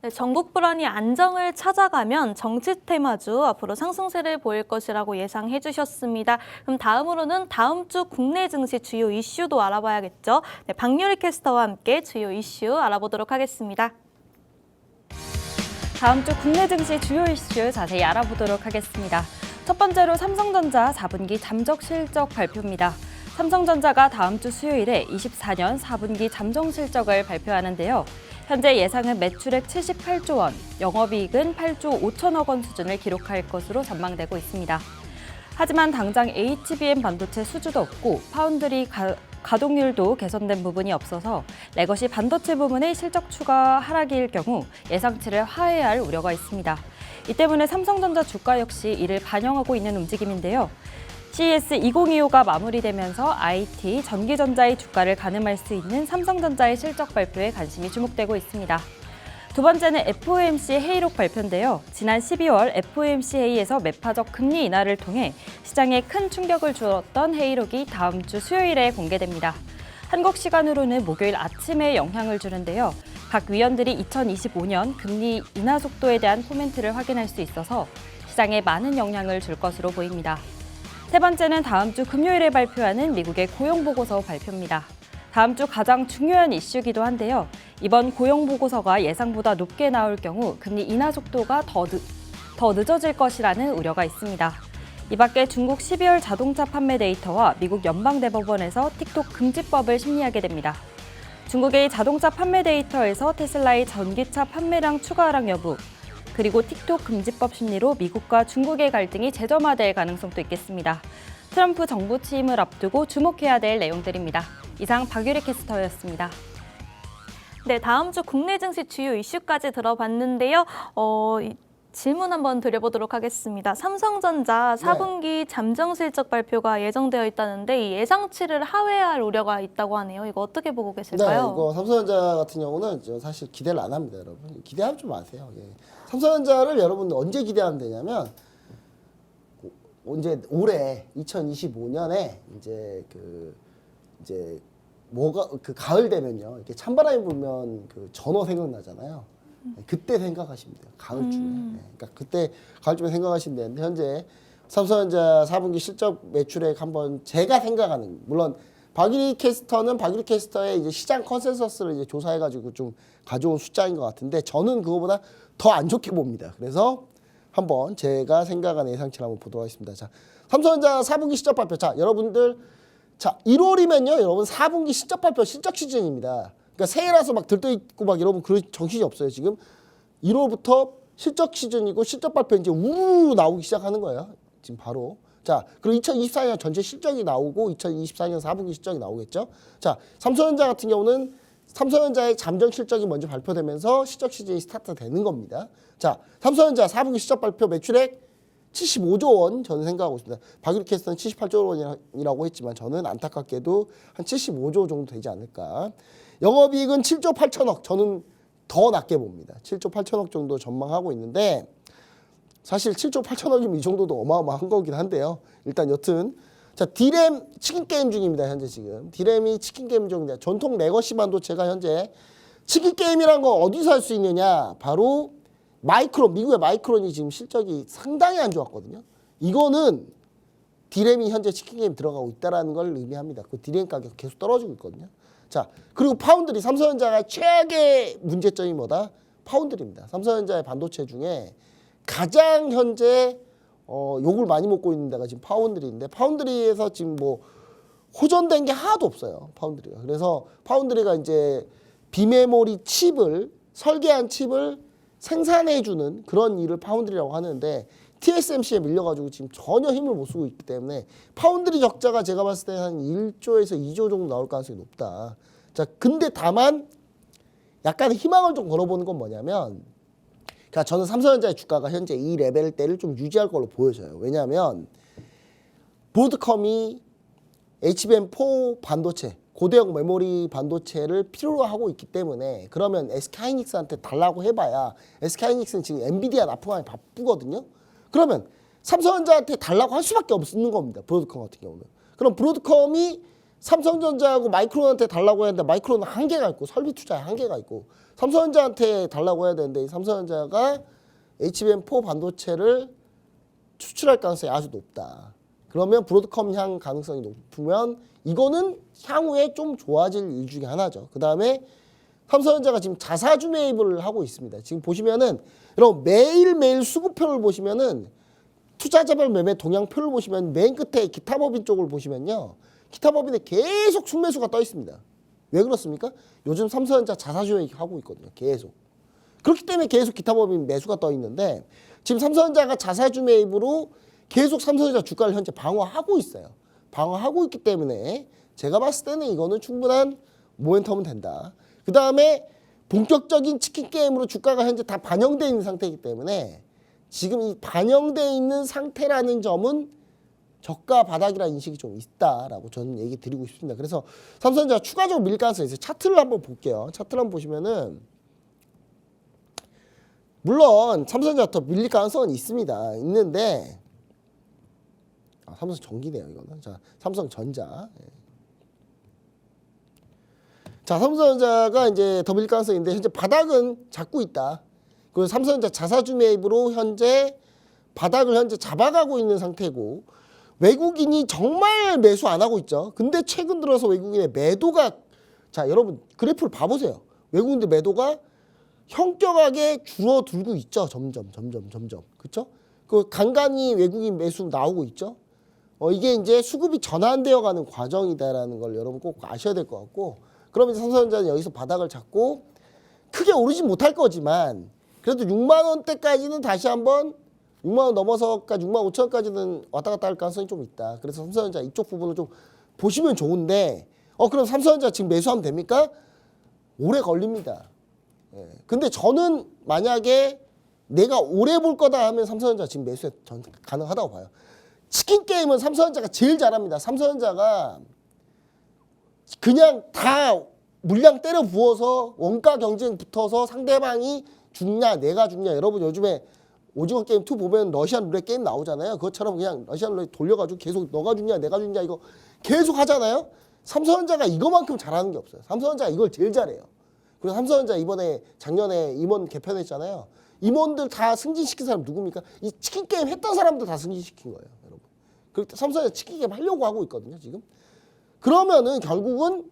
네, 전국 불안이 안정을 찾아가면 정치 테마주 앞으로 상승세를 보일 것이라고 예상해 주셨습니다. 그럼 다음으로는 다음 주 국내 증시 주요 이슈도 알아봐야겠죠. 네, 박유리 캐스터와 함께 주요 이슈 알아보도록 하겠습니다. 다음 주 국내 증시 주요 이슈 자세히 알아보도록 하겠습니다. 첫 번째로 삼성전자 4분기 잠적 실적 발표입니다. 삼성전자가 다음 주 수요일에 24년 4분기 잠정 실적을 발표하는데요. 현재 예상은 매출액 78조 원, 영업이익은 8조 5천억 원 수준을 기록할 것으로 전망되고 있습니다. 하지만 당장 HBM 반도체 수주도 없고 파운드리 가동률도 개선된 부분이 없어서 레거시 반도체 부문의 실적 추가 하락일 경우 예상치를 하회할 우려가 있습니다. 이 때문에 삼성전자 주가 역시 이를 반영하고 있는 움직임인데요. CES 2025가 마무리되면서 IT, 전기전자의 주가를 가늠할 수 있는 삼성전자의 실적 발표에 관심이 주목되고 있습니다. 두 번째는 FOMC 회의록 발표인데요. 지난 12월 FOMC 회의에서 매파적 금리 인하를 통해 시장에 큰 충격을 주었던 회의록이 다음 주 수요일에 공개됩니다. 한국 시간으로는 목요일 아침에 영향을 주는데요. 각 위원들이 2025년 금리 인하 속도에 대한 코멘트를 확인할 수 있어서 시장에 많은 영향을 줄 것으로 보입니다. 세 번째는 다음 주 금요일에 발표하는 미국의 고용보고서 발표입니다. 다음 주 가장 중요한 이슈이기도 한데요. 이번 고용보고서가 예상보다 높게 나올 경우 금리 인하 속도가 더 늦어질 것이라는 우려가 있습니다. 이 밖에 중국 12월 자동차 판매 데이터와 미국 연방대법원에서 틱톡 금지법을 심리하게 됩니다. 중국의 자동차 판매 데이터에서 테슬라의 전기차 판매량 추가 하락 여부, 그리고 틱톡 금지법 심리로 미국과 중국의 갈등이 재점화될 가능성도 있겠습니다. 트럼프 정부 취임을 앞두고 주목해야 될 내용들입니다. 이상 박유리 캐스터였습니다. 네, 다음 주 국내 증시 주요 이슈까지 들어봤는데요. 질문 한번 드려보도록 하겠습니다. 삼성전자 4분기 잠정 실적 발표가 예정되어 있다는데 이 예상치를 하회할 우려가 있다고 하네요. 이거 어떻게 보고 계실까요? 네, 이거 삼성전자 같은 경우는 사실 기대를 안 합니다, 여러분. 기대하지 좀 마세요. 예. 삼성전자를 여러분 언제 기대하면 되냐면 언제 올해 2025년에 이제 뭐가 그 가을 되면요, 이렇게 찬바람이 불면 그 전어 생각나잖아요. 그때 생각하시면 돼요. 가을쯤에. 그러니까 그때 가을쯤에 생각하시면 되는데 현재 삼성전자 4분기 실적 매출액 한번 제가 생각하는, 물론 박유리 캐스터의 이제 시장 컨센서스를 이제 조사해가지고 좀 가져온 숫자인 것 같은데 저는 그거보다 더 안 좋게 봅니다. 그래서 한번 제가 생각하는 예상치를 한번 보도록 하겠습니다. 자, 삼성전자 4분기 실적 발표. 자, 여러분들, 자 1월이면요, 여러분 4분기 실적 발표 실적 시즌입니다. 그러니까 새해라서 막 들떠있고 막 여러분 그런 정신이 없어요. 지금 1월부터 실적 시즌이고 실적 발표 이제 우르르 나오기 시작하는 거예요. 지금 바로. 자, 그리고 2024년 전체 실적이 나오고 2024년 4분기 실적이 나오겠죠. 자, 삼성전자 같은 경우는 삼성전자의 잠정 실적이 먼저 발표되면서 실적 시즌이 스타트되는 겁니다. 자, 삼성전자 4분기 실적 발표 매출액 75조 원 저는 생각하고 있습니다. 박유리 캐스터는 78조 원이라고 했지만 저는 안타깝게도 한 75조 정도 되지 않을까. 영업이익은 7조 8천억, 저는 더 낮게 봅니다. 7조 8천억 정도 전망하고 있는데 사실 7조 8천억이면 이 정도도 어마어마한 거긴 한데요. 일단 여튼 자, D램 치킨 게임 중입니다. 현재 지금 D램이 치킨 게임 중입니다. 전통 레거시 반도체가 현재 치킨 게임이란 거 어디서 할 수 있느냐? 바로 마이크론, 미국의 마이크론이 지금 실적이 상당히 안 좋았거든요. 이거는 D램이 현재 치킨 게임 들어가고 있다라는 걸 의미합니다. 그 D램 가격 계속 떨어지고 있거든요. 자, 그리고 파운드리, 삼성전자가 최악의 문제점이 뭐다? 파운드리입니다. 삼성전자의 반도체 중에 가장 현재 욕을 많이 먹고 있는 데가 지금 파운드리인데 파운드리에서 지금 뭐 호전된 게 하나도 없어요. 파운드리가. 그래서 파운드리가 이제 비메모리 칩을 설계한 칩을 생산해주는 그런 일을 파운드리라고 하는데 TSMC에 밀려가지고 지금 전혀 힘을 못 쓰고 있기 때문에 파운드리 적자가 제가 봤을 때 한 1조에서 2조 정도 나올 가능성이 높다. 자, 근데 다만 약간 희망을 좀 걸어보는 건 뭐냐면, 그러니까 저는 삼성전자의 주가가 현재 이 레벨대를 좀 유지할 걸로 보여져요. 왜냐하면 브로드컴이 HBM4 반도체, 고대형 메모리 반도체를 필요로 하고 있기 때문에 그러면 SK하이닉스한테 달라고 해봐야 SK하이닉스는 지금 엔비디아 납품하기 바쁘거든요. 그러면 삼성전자한테 달라고 할 수밖에 없는 겁니다. 브로드컴 같은 경우는. 그럼 브로드컴이 삼성전자하고 마이크론한테 달라고 해야 되는데 마이크론은 한계가 있고 설비 투자에 한계가 있고 삼성전자한테 달라고 해야 되는데 삼성전자가 HBM4 반도체를 수출할 가능성이 아주 높다. 그러면 브로드컴 향 가능성이 높으면 이거는 향후에 좀 좋아질 일 중에 하나죠. 그 다음에 삼성전자가 지금 자사주 매입을 하고 있습니다. 지금 보시면은 여러분 매일매일 수급표를 보시면은 투자자별 매매 동향표를 보시면 맨 끝에 기타 법인 쪽을 보시면요. 기타 법인에 계속 순매수가 떠 있습니다. 왜 그렇습니까? 요즘 삼성전자 자사주 하고 있거든요. 계속. 그렇기 때문에 계속 기타 법인 매수가 떠 있는데 지금 삼성전자가 자사주 매입으로 계속 삼성전자 주가를 현재 방어하고 있어요. 방어하고 있기 때문에 제가 봤을 때는 이거는 충분한 모멘텀은 된다. 그 다음에 본격적인 치킨 게임으로 주가가 현재 다 반영되어 있는 상태이기 때문에 지금 이 반영되어 있는 상태라는 점은 저가 바닥이라는 인식이 좀 있다라고 저는 얘기 드리고 싶습니다. 그래서 삼성전자가 추가적으로 밀 가능성이 있어요. 차트를 한번 볼게요. 차트를 한번 보시면은 물론 삼성전자가 더 밀릴 가능성은 있습니다. 있는데 삼성전기네요. 이거는. 자, 삼성전자. 자, 삼성전자가 이제 더 밀릴 가능성이 있는데 현재 바닥은 잡고 있다. 그리고 삼성전자 자사주 매입으로 현재 바닥을 현재 잡아가고 있는 상태고 외국인이 정말 매수 안 하고 있죠. 근데 최근 들어서 외국인의 매도가 자, 여러분 그래프를 봐보세요. 외국인들 매도가 현격하게 줄어들고 있죠. 점점. 그렇죠? 그 간간히 외국인 매수 나오고 있죠. 이게 이제 수급이 전환되어 가는 과정이다라는 걸 여러분 꼭 아셔야 될 것 같고 그러면 삼성전자는 여기서 바닥을 잡고 크게 오르진 못할 거지만 그래도 6만 원대까지는 다시 한번 6만 원 넘어서까지 6만 5천 원까지는 왔다 갔다 할 가능성이 좀 있다. 그래서 삼성전자 이쪽 부분을 좀 보시면 좋은데 그럼 삼성전자 지금 매수하면 됩니까? 오래 걸립니다. 근데 저는 만약에 내가 오래 볼 거다 하면 삼성전자 지금 매수에 전 가능하다고 봐요. 치킨 게임은 삼성전자가 제일 잘합니다. 삼성전자가 그냥 다 물량 때려 부어서 원가 경쟁 붙어서 상대방이 죽냐 내가 죽냐 여러분 요즘에 오징어 게임 2 보면 러시안 룰렛 게임 나오잖아요. 그것처럼 그냥 러시안 룰렛 돌려가지고 계속 너가 죽냐 내가 죽냐 이거 계속 하잖아요. 삼성전자가 이거만큼 잘하는 게 없어요. 삼성전자가 이걸 제일 잘해요. 그리고 삼성전자 이번에 작년에 임원 개편했잖아요. 임원들 다 승진시킨 사람 누굽니까? 이 치킨 게임 했던 사람들 다 승진시킨 거예요, 여러분. 그렇게 삼성전자 치킨 게임 하려고 하고 있거든요, 지금. 그러면은 결국은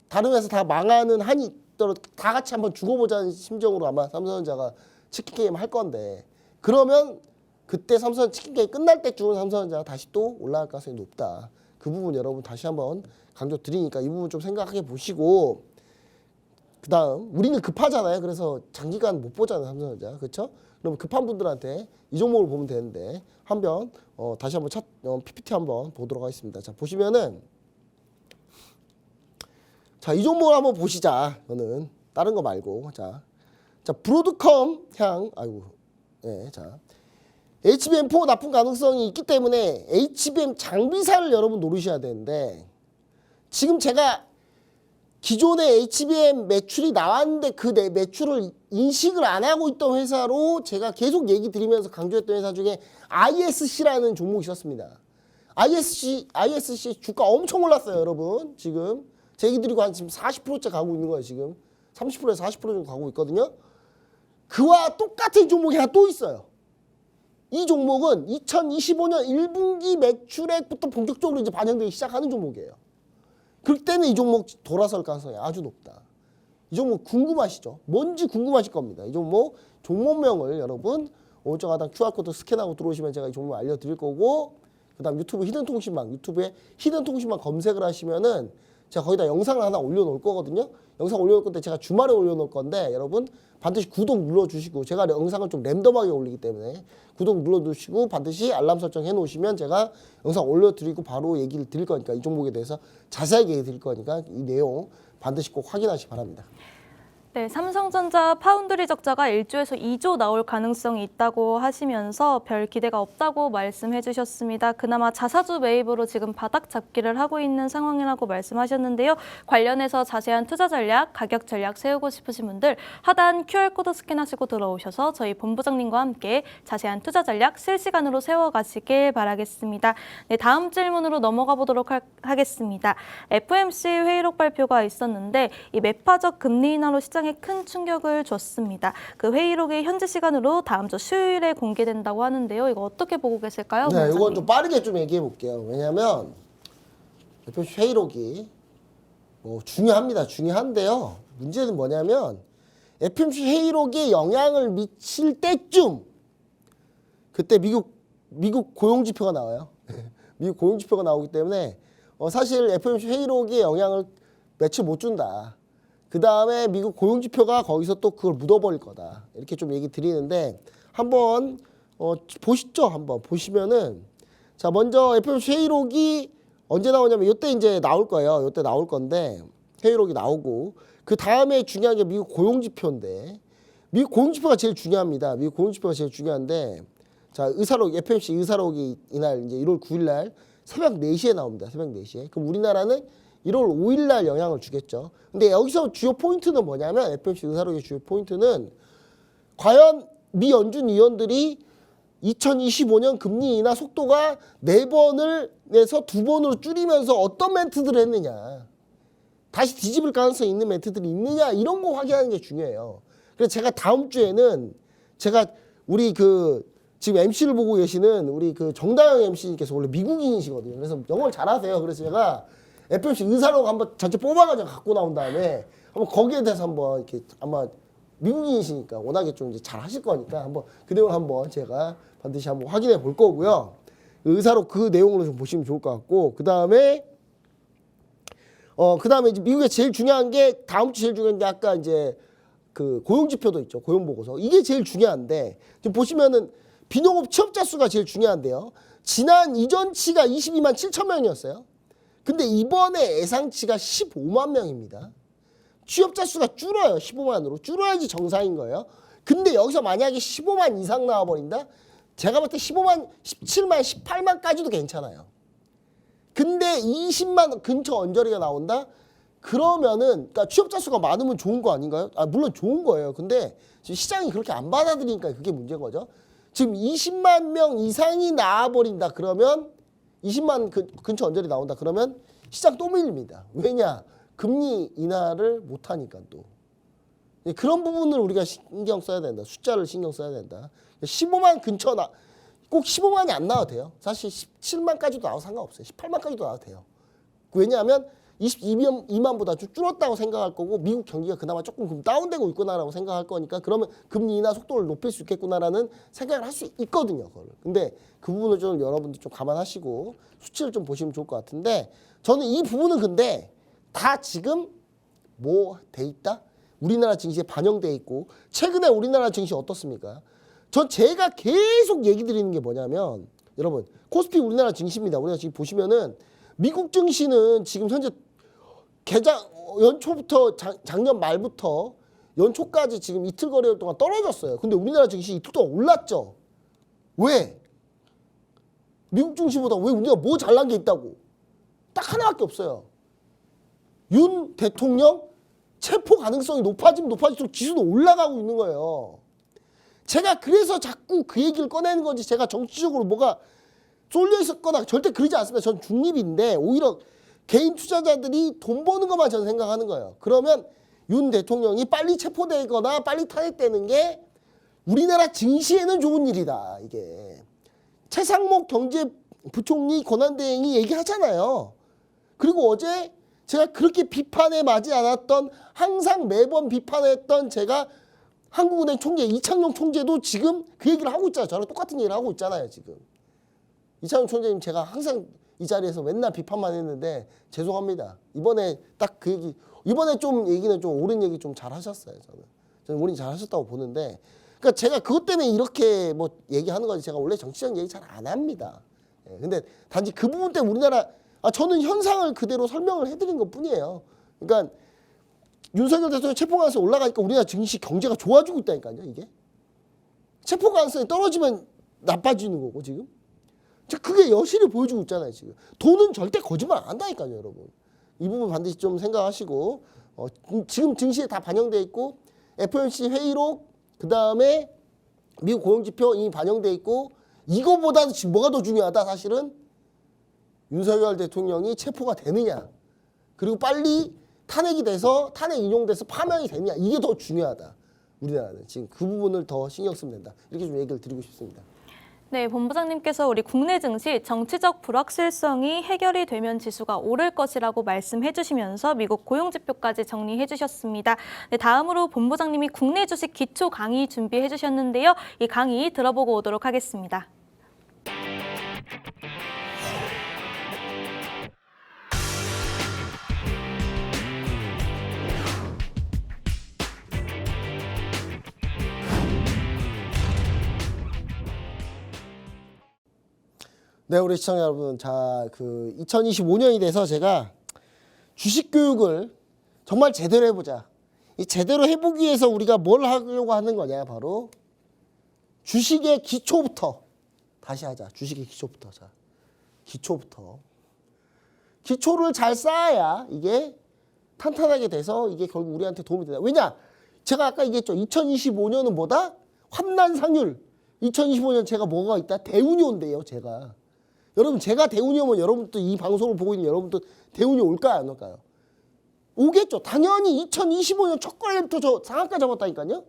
다른 회사 다 망하는 한이 있더라도 다 같이 한번 죽어보자는 심정으로 아마 삼성전자가 치킨 게임 할 건데 그러면 그때 삼성전자 치킨 게임 끝날 때쯤은 삼성전자가 다시 또 올라갈 가능성이 높다. 그 부분 여러분 다시 한번 강조 드리니까 이 부분 좀 생각해 보시고 그 다음 우리는 급하잖아요. 그래서 장기간 못 보잖아요. 삼성전자. 그렇죠? 그럼 급한 분들한테 이 종목을 보면 되는데 한번 다시 한번 PPT 한번 보도록 하겠습니다. 자 보시면은 자 이 종목을 한번 보시자. 저는 다른 거 말고 자 브로드컴 향 자 HBM4 납품 가능성이 있기 때문에 HBM 장비사를 여러분 노리셔야 되는데 지금 제가 기존에 HBM 매출이 나왔는데 그 매출을 인식을 안 하고 있던 회사로 제가 계속 얘기 드리면서 강조했던 회사 중에 ISC라는 종목이 있었습니다. ISC 주가 엄청 올랐어요, 여러분. 지금 제 얘기 드리고 한 지금 40%째 가고 있는 거예요, 지금. 30%에서 40% 정도 가고 있거든요. 그와 똑같은 종목이 하나 또 있어요. 이 종목은 2025년 1분기 매출액부터 본격적으로 이제 반영되기 시작하는 종목이에요. 그렇기 때문에 이 종목 돌아설 가능성이 아주 높다. 이 종목 궁금하시죠? 뭔지 궁금하실 겁니다. 이 종목명을 여러분 오른쪽 하단 QR코드 스캔하고 들어오시면 제가 이 종목 알려드릴 거고 그 다음 유튜브에 히든 통신망 검색을 하시면은 제가 거기다 영상을 하나 올려놓을 거거든요. 영상 올려놓을 건데 제가 주말에 올려놓을 건데 여러분 반드시 구독 눌러주시고 제가 영상을 좀 랜덤하게 올리기 때문에 구독 눌러주시고 반드시 알람 설정 해놓으시면 제가 영상 올려드리고 바로 얘기를 드릴 거니까 이 종목에 대해서 자세하게 얘기 드릴 거니까 이 내용 반드시 꼭 확인하시기 바랍니다. 네, 삼성전자 파운드리 적자가 1조에서 2조 나올 가능성이 있다고 하시면서 별 기대가 없다고 말씀해 주셨습니다. 그나마 자사주 매입으로 지금 바닥 잡기를 하고 있는 상황이라고 말씀하셨는데요. 관련해서 자세한 투자 전략, 가격 전략 세우고 싶으신 분들 하단 QR코드 스캔하시고 들어오셔서 저희 본부장님과 함께 자세한 투자 전략 실시간으로 세워가시길 바라겠습니다. 네, 다음 질문으로 넘어가 보도록 하겠습니다. FOMC 회의록 발표가 있었는데 이 매파적 금리 인하로 시장에 큰 충격을 줬습니다. 그 회의록이 현지 시간으로 다음 주 수요일에 공개된다고 하는데요. 이거 어떻게 보고 계실까요? 네, 이건 좀 빠르게 좀 얘기해 볼게요. 왜냐하면 FOMC 회의록이 중요합니다. 중요한데요. 문제는 뭐냐면 FOMC 회의록에 영향을 미칠 때쯤 그때 미국 고용 지표가 나와요. 미국 고용 지표가 나오기 때문에 사실 FOMC 회의록에 영향을 며칠 못 준다. 그 다음에 미국 고용지표가 거기서 또 그걸 묻어버릴 거다. 이렇게 좀 얘기 드리는데 한번 보시죠. 한번 보시면은 자 먼저 FOMC 회의록이 언제 나오냐면 이때 이제 나올 거예요. 이때 나올 건데 회의록이 나오고 그 다음에 중요한 게 미국 고용지표인데 미국 고용지표가 제일 중요합니다. 미국 고용지표가 제일 중요한데 자 의사록 FOMC 의사록이 이날 이제 1월 9일 날 새벽 4시에 나옵니다. 새벽 4시에. 그럼 우리나라는 1월 5일 날 영향을 주겠죠. 근데 여기서 주요 포인트는 뭐냐면 FOMC 의사록의 주요 포인트는 과연 미 연준 위원들이 2025년 금리 인하 속도가 4번에서 2번으로 줄이면서 어떤 멘트들을 했느냐. 다시 뒤집을 가능성이 있는 멘트들이 있느냐. 이런 거 확인하는 게 중요해요. 그래서 제가 다음 주에는 제가 우리 지금 MC를 보고 계시는 우리 정다영 MC님께서 원래 미국인이시거든요. 그래서 영어를 잘하세요. 그래서 제가 FOMC 의사록 한번 전체 뽑아가지고 갖고 나온 다음에 한번 거기에 대해서 한번 이렇게 아마 미국인이시니까 워낙에 좀 이제 잘 하실 거니까 한번 그 내용을 한번 제가 반드시 한번 확인해 볼 거고요. 의사록 그 내용으로 좀 보시면 좋을 것 같고 그 다음에 이제 미국에 제일 중요한 게 다음 주 제일 중요한 게 아까 이제 고용지표도 있죠. 고용보고서. 이게 제일 중요한데 지금 보시면은 비농업 취업자 수가 제일 중요한데요. 지난 이전치가 22만 7천 명이었어요. 근데 이번에 예상치가 15만 명입니다. 취업자 수가 줄어요. 15만으로. 줄어야지 정상인 거예요. 근데 여기서 만약에 15만 이상 나와버린다? 제가 볼 때 15만, 17만, 18만까지도 괜찮아요. 근데 20만 근처 언저리가 나온다? 그러면은 그러니까 취업자 수가 많으면 좋은 거 아닌가요? 물론 좋은 거예요. 근데 지금 시장이 그렇게 안 받아들이니까 그게 문제인 거죠. 지금 20만 명 이상이 나와버린다 그러면 20만 근처 언저리 나온다 그러면 시장 또 밀립니다. 왜냐? 금리 인하를 못하니까 또. 그런 부분을 우리가 신경 써야 된다. 숫자를 신경 써야 된다. 15만 근처 꼭 15만이 안 나와도 돼요. 사실 17만까지도 나와도 상관없어요. 18만까지도 나와도 돼요. 왜냐하면 22만보다 좀 줄었다고 생각할 거고 미국 경기가 그나마 조금 다운되고 있구나라고 생각할 거니까 그러면 금리 인하 속도를 높일 수 있겠구나라는 생각을 할 수 있거든요. 그거를. 근데 그 부분을 좀 여러분들 좀 감안하시고 수치를 좀 보시면 좋을 것 같은데 저는 이 부분은 근데 다 지금 뭐 돼 있다? 우리나라 증시에 반영돼 있고 최근에 우리나라 증시 어떻습니까? 전 제가 계속 얘기 드리는 게 뭐냐면 여러분 코스피 우리나라 증시입니다. 우리가 지금 보시면은 미국 증시는 지금 현재 연초부터 작년 말부터 연초까지 지금 이틀 거래 동안 떨어졌어요. 근데 우리나라 증시 이틀 동안 올랐죠. 왜? 미국 증시보다 왜 우리가 뭐 잘난 게 있다고? 딱 하나밖에 없어요. 윤 대통령 체포 가능성이 높아지면 높아질수록 지수도 올라가고 있는 거예요. 제가 그래서 자꾸 그 얘기를 꺼내는 건지 제가 정치적으로 뭐가 쏠려 있었거나 절대 그러지 않습니다. 전 중립인데 오히려 개인 투자자들이 돈 버는 것만 저는 생각하는 거예요. 그러면 윤 대통령이 빨리 체포되거나 빨리 탄핵되는 게 우리나라 증시에는 좋은 일이다. 이게 최상목 경제부총리 권한대행이 얘기하잖아요. 그리고 어제 제가 그렇게 비판에 맞지 않았던 항상 매번 비판했던 제가 한국은행 총재 이창용 총재도 지금 그 얘기를 하고 있잖아요. 저랑 똑같은 얘기를 하고 있잖아요. 지금 이창용 총재님 제가 항상 이 자리에서 맨날 비판만 했는데 죄송합니다. 이번에 딱 그 얘기 이번에 좀 얘기는 좀 옳은 얘기 좀 잘 하셨어요. 저는 옳은 잘 하셨다고 보는데 그러니까 제가 그것 때문에 이렇게 뭐 얘기하는 거지 제가 원래 정치적 얘기 잘 안 합니다. 근데 단지 그 부분 때문에 우리나라 저는 현상을 그대로 설명을 해드린 것 뿐이에요. 그러니까 윤석열 대통령 체포 가능성이 올라가니까 우리나라 증시 경제가 좋아지고 있다니까요. 이게 체포 가능성이 떨어지면 나빠지는 거고 지금 그게 여실히 보여주고 있잖아요. 지금 돈은 절대 거짓말 안 한다니까요. 여러분 이 부분 반드시 좀 생각하시고 지금 증시에 다 반영돼 있고 FOMC 회의록 그 다음에 미국 고용지표 이미 반영돼 있고 이거보다도 지금 뭐가 더 중요하다 사실은 윤석열 대통령이 체포가 되느냐 그리고 빨리 탄핵이 돼서 탄핵 인용돼서 파면이 되느냐 이게 더 중요하다. 우리나라는 지금 그 부분을 더 신경 쓰면 된다. 이렇게 좀 얘기를 드리고 싶습니다. 네, 본부장님께서 우리 국내 증시 정치적 불확실성이 해결이 되면 지수가 오를 것이라고 말씀해 주시면서 미국 고용지표까지 정리해 주셨습니다. 네, 다음으로 본부장님이 국내 주식 기초 강의 준비해 주셨는데요. 이 강의 들어보고 오도록 하겠습니다. 네, 우리 시청자 여러분, 자, 2025년이 돼서 제가 주식 교육을 정말 제대로 해보자. 이 제대로 해보기 위해서 우리가 뭘 하려고 하는 거냐, 바로 주식의 기초부터 다시 하자. 주식의 기초부터. 자, 기초부터. 기초를 잘 쌓아야 이게 탄탄하게 돼서 이게 결국 우리한테 도움이 된다. 왜냐? 제가 아까 얘기했죠. 2025년은 뭐다? 환난상률. 2025년 제가 뭐가 있다? 대운이 온대요, 제가. 여러분, 제가 대운이 오면 여러분도 이 방송을 보고 있는 여러분도 대운이 올까요, 안 올까요? 오겠죠. 당연히 2025년 첫 거래부터 저 상한가 잡았다니까요.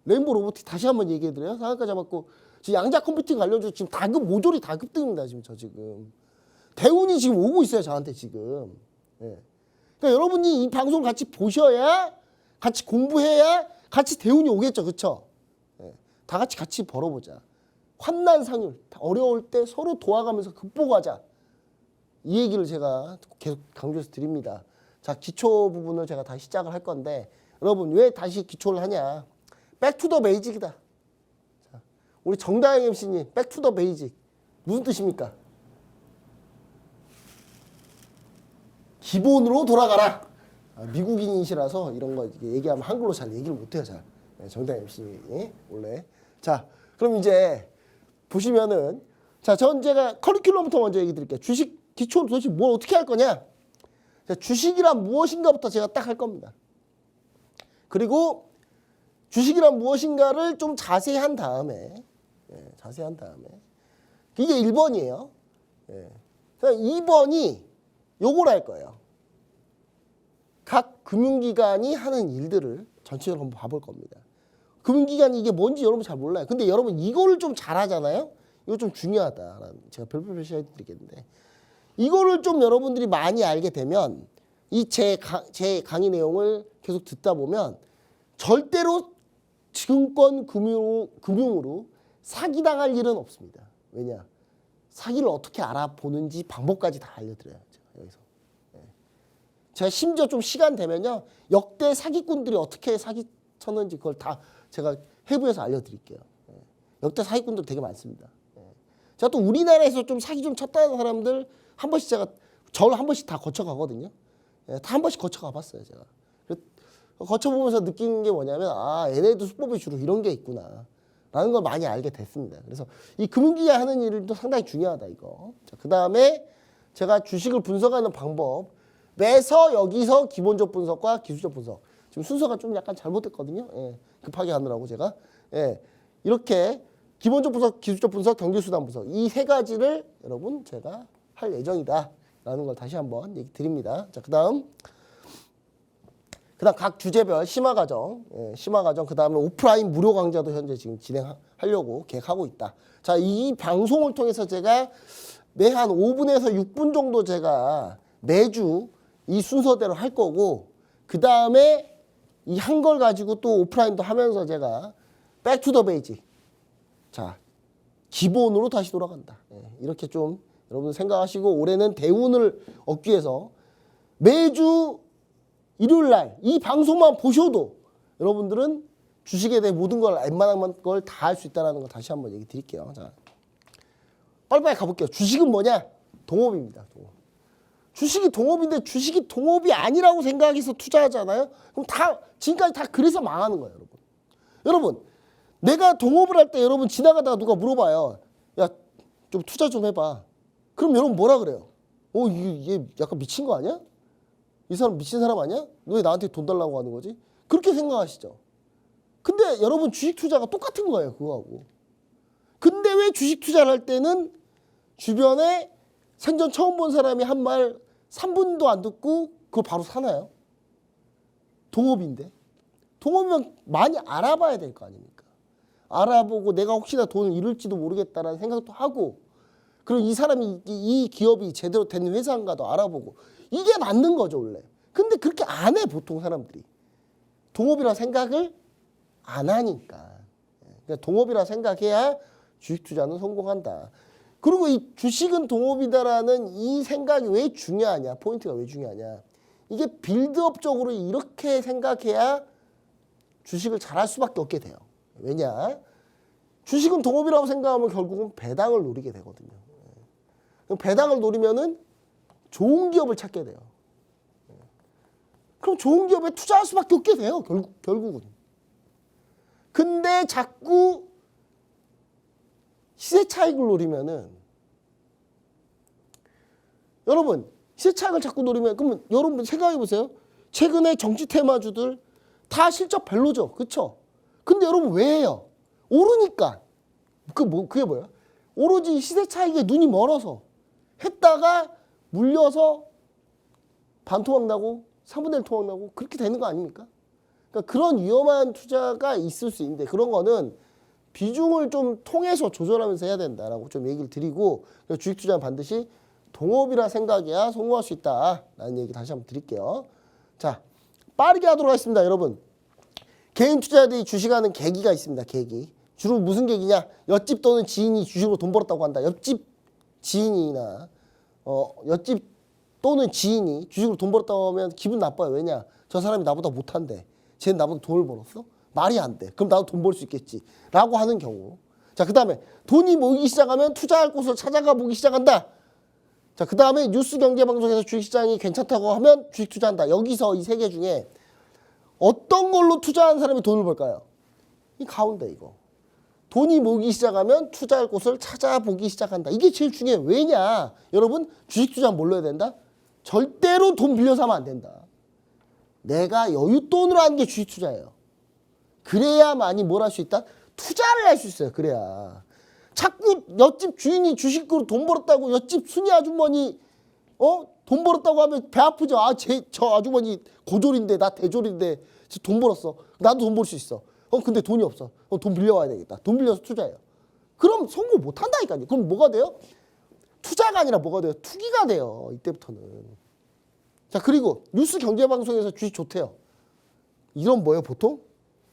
레인보 로보틱 다시 한번 얘기해드려요. 상한가 잡았고 지금 양자 컴퓨팅 관련주 지금 모조리 다 급등입니다. 지금 저 지금 대운이 지금 오고 있어요. 저한테 지금. 예. 그러니까 여러분이 이 방송 같이 보셔야, 같이 공부해야 같이 대운이 오겠죠, 그렇죠? 예. 다 같이 벌어보자. 환난상률, 어려울 때 서로 도와가면서 극복하자. 이 얘기를 제가 계속 강조해서 드립니다. 자, 기초 부분을 제가 다시 시작을 할 건데, 여러분 왜 다시 기초를 하냐? 백투더 베이직이다. 자, 우리 정다영 MC님, 백투더 베이직 무슨 뜻입니까? 기본으로 돌아가라. 미국인이시라서 이런 거 얘기하면 한글로 잘 얘기를 못해요, 잘. 네, 정다영 MC 원래. 자, 그럼 이제 보시면은, 자, 제가 커리큘럼부터 먼저 얘기 드릴게요. 주식 기초로 도대체 뭘 어떻게 할 거냐? 자, 주식이란 무엇인가부터 제가 딱 할 겁니다. 그리고 주식이란 무엇인가를 좀 자세히 한 다음에, 이게 1번이에요. 예. 2번이 요걸 할 거예요. 각 금융기관이 하는 일들을 전체적으로 한번 봐볼 겁니다. 금융기관이 이게 뭔지 여러분 잘 몰라요. 근데 여러분 이거를 좀 잘하잖아요. 이거 좀 중요하다라는 제가 별표 표시해드리겠는데, 이거를 좀 여러분들이 많이 알게 되면 제 강의 내용을 계속 듣다 보면 절대로 증권 금융으로 사기당할 일은 없습니다. 왜냐? 사기를 어떻게 알아보는지 방법까지 다 알려드려요. 제가 여기서. 제가 심지어 좀 시간 되면요, 역대 사기꾼들이 어떻게 사기 쳤는지 그걸 다 제가 해부해서 알려드릴게요. 역대 사기꾼들 되게 많습니다. 제가 또 우리나라에서 좀 사기 좀 쳤다는 사람들 한 번씩 저를 한 번씩 다 거쳐가거든요. 다 한 번씩 거쳐가봤어요, 제가. 거쳐보면서 느낀 게 뭐냐면, 얘네도 수법이 주로 이런 게 있구나 라는 걸 많이 알게 됐습니다. 그래서 이 금융기관 하는 일도 상당히 중요하다, 이거. 자, 그 다음에 제가 주식을 분석하는 방법에서 여기서 기본적 분석과 기술적 분석, 지금 순서가 좀 약간 잘못됐거든요. 급하게 하느라고 제가. 이렇게 기본적 분석, 기술적 분석, 경제수단 분석, 이 세 가지를 여러분 제가 할 예정이다 라는 걸 다시 한번 얘기 드립니다. 자, 그 다음 각 주제별 심화과정, 심화과정, 그 다음에 오프라인 무료 강좌도 현재 지금 진행하려고 계획하고 있다. 자, 이 방송을 통해서 제가 매 한 5분에서 6분 정도 제가 매주 이 순서대로 할 거고, 그 다음에 이 한 걸 가지고 또 오프라인도 하면서 제가 백투더 베이직, 자, 기본으로 다시 돌아간다. 이렇게 좀 여러분 생각하시고, 올해는 대운을 얻기 위해서 매주 일요일날 이 방송만 보셔도 여러분들은 주식에 대해 모든 걸 웬만한 걸 다 할 수 있다는 걸 다시 한번 얘기 드릴게요. 자, 빨리빨리 가볼게요. 주식은 뭐냐? 동업입니다. 동업. 주식이 동업인데 주식이 동업이 아니라고 생각해서 투자하잖아요. 그럼 지금까지 다 그래서 망하는 거예요, 여러분. 여러분, 내가 동업을 할 때 여러분 지나가다가 누가 물어봐요. 야, 좀 투자 좀 해봐. 그럼 여러분 뭐라 그래요? 얘 약간 미친 거 아니야? 이 사람 미친 사람 아니야? 왜 나한테 돈 달라고 하는 거지? 그렇게 생각하시죠. 근데 여러분 주식 투자가 똑같은 거예요, 그거하고. 근데 왜 주식 투자를 할 때는 주변에 생전 처음 본 사람이 한 말 3분도 안 듣고 그걸 바로 사나요? 동업인데. 동업이면 많이 알아봐야 될 거 아닙니까? 알아보고 내가 혹시나 돈을 잃을지도 모르겠다라는 생각도 하고, 그리고 이 사람이 이 기업이 제대로 된 회사인가도 알아보고, 이게 맞는 거죠, 원래. 근데 그렇게 안 해, 보통 사람들이. 동업이라 생각을 안 하니까. 그러니까 동업이라 생각해야 주식 투자는 성공한다. 그리고 이 주식은 동업이다라는 이 생각이 왜 중요하냐, 포인트가 왜 중요하냐. 이게 빌드업적으로 이렇게 생각해야 주식을 잘할 수밖에 없게 돼요. 왜냐? 주식은 동업이라고 생각하면 결국은 배당을 노리게 되거든요. 배당을 노리면은 좋은 기업을 찾게 돼요. 그럼 좋은 기업에 투자할 수밖에 없게 돼요. 결국은. 근데 자꾸 시세 차익을 노리면은 여러분 시세 차익을 자꾸 노리면 그러면 여러분 생각해 보세요. 최근에 정치 테마주들 다 실적 별로죠. 그렇죠? 근데 여러분 왜 해요? 오르니까. 그게 뭐야? 오로지 시세 차익에 눈이 멀어서 했다가 물려서 반토막 나고 3분의 1 토막 나고 그렇게 되는 거 아닙니까? 그러니까 그런 위험한 투자가 있을 수 있는데 그런 거는 비중을 좀 통해서 조절하면서 해야 된다라고 좀 얘기를 드리고 주식 투자는 반드시 동업이라 생각해야 성공할 수 있다라는 얘기 다시 한번 드릴게요. 자, 빠르게 하도록 하겠습니다. 여러분, 개인 투자자들이 주식하는 계기가 있습니다. 계기. 주로 무슨 계기냐? 옆집 또는 지인이 주식으로 돈 벌었다고 한다. 옆집 지인이나 옆집 또는 지인이 주식으로 돈 벌었다고 하면 기분 나빠요. 왜냐? 저 사람이 나보다 못한대. 쟤는 나보다 돈을 벌었어? 말이 안 돼. 그럼 나도 돈 벌 수 있겠지. 라고 하는 경우. 자, 그 다음에 돈이 모이기 시작하면 투자할 곳을 찾아가 보기 시작한다. 자, 그 다음에 뉴스 경제 방송에서 주식시장이 괜찮다고 하면 주식 투자한다. 여기서 이 세 개 중에 어떤 걸로 투자하는 사람이 돈을 벌까요? 이 가운데 이거. 돈이 모이기 시작하면 투자할 곳을 찾아보기 시작한다. 이게 제일 중요해요. 왜냐? 여러분 주식 투자는 뭘로 해야 된다? 절대로 돈 빌려서 하면 안 된다. 내가 여윳돈으로 하는 게 주식 투자예요. 그래야만이 뭘 할 수 있다? 투자를 할 수 있어요. 그래야. 자꾸 옆집 주인이 주식으로 돈 벌었다고 옆집 순이 아주머니 돈 벌었다고 하면 배 아프죠. 저 아주머니 고졸인데 나 대졸인데 돈 벌었어. 나도 돈 벌 수 있어. 근데 돈이 없어. 돈 빌려와야 되겠다. 돈 빌려서 투자해요. 그럼 성공 못 한다니까요. 그럼 뭐가 돼요? 투자가 아니라 뭐가 돼요? 투기가 돼요. 이때부터는. 자, 그리고 뉴스 경제 방송에서 주식 좋대요. 이런 뭐예요, 보통?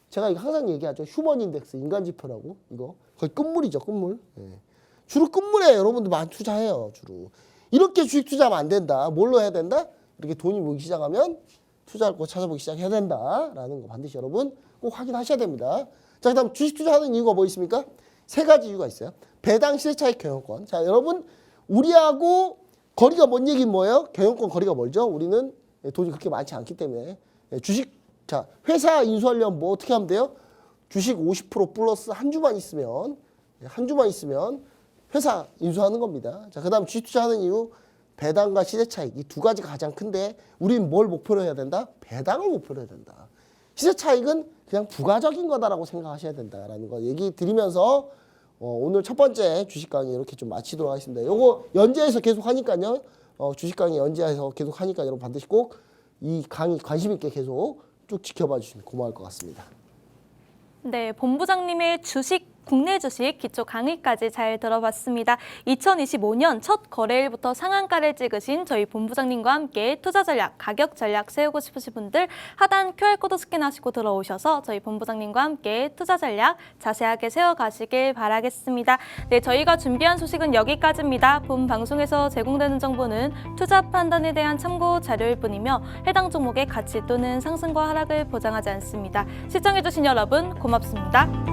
제가 이거 항상 얘기하죠. 휴먼 인덱스, 인간 지표라고. 이거 거의 끝물이죠, 끝물. 예. 주로 끝물에 여러분들 많이 투자해요, 주로. 이렇게 주식 투자하면 안 된다. 뭘로 해야 된다? 이렇게 돈이 모이기 시작하면 투자할 거 찾아보기 시작해야 된다라는 거 반드시 여러분 꼭 확인하셔야 됩니다. 자, 그다음 주식 투자하는 이유가 뭐 있습니까? 세 가지 이유가 있어요. 배당 시세 차익 경영권. 자, 여러분 우리하고 거리가 먼 얘기는 뭐예요? 경영권 거리가 멀죠. 우리는 돈이 그렇게 많지 않기 때문에 주식 자 회사 인수하려면 뭐 어떻게 하면 돼요? 주식 50% 플러스 한 주만 있으면 회사 인수하는 겁니다. 자, 그다음 주식 투자하는 이유 배당과 시세 차익 이 두 가지가 가장 큰데 우리는 뭘 목표로 해야 된다? 배당을 목표로 해야 된다. 시세 차익은 그냥 부가적인 거다라고 생각하셔야 된다라는 거 얘기 드리면서 오늘 첫 번째 주식 강의 이렇게 좀 마치도록 하겠습니다. 요거 연재해서 계속 하니까요. 주식 강의 연재해서 계속 하니까 여러분 반드시 꼭 이 강의 관심 있게 계속 쭉 지켜봐 주시면 고마울 것 같습니다. 네, 본부장님의 국내 주식 기초 강의까지 잘 들어봤습니다. 2025년 첫 거래일부터 상한가를 찍으신 저희 본부장님과 함께 투자 전략, 가격 전략 세우고 싶으신 분들 하단 QR코드 스캔하시고 들어오셔서 저희 본부장님과 함께 투자 전략 자세하게 세워가시길 바라겠습니다. 네, 저희가 준비한 소식은 여기까지입니다. 본 방송에서 제공되는 정보는 투자 판단에 대한 참고 자료일 뿐이며 해당 종목의 가치 또는 상승과 하락을 보장하지 않습니다. 시청해주신 여러분 고맙습니다.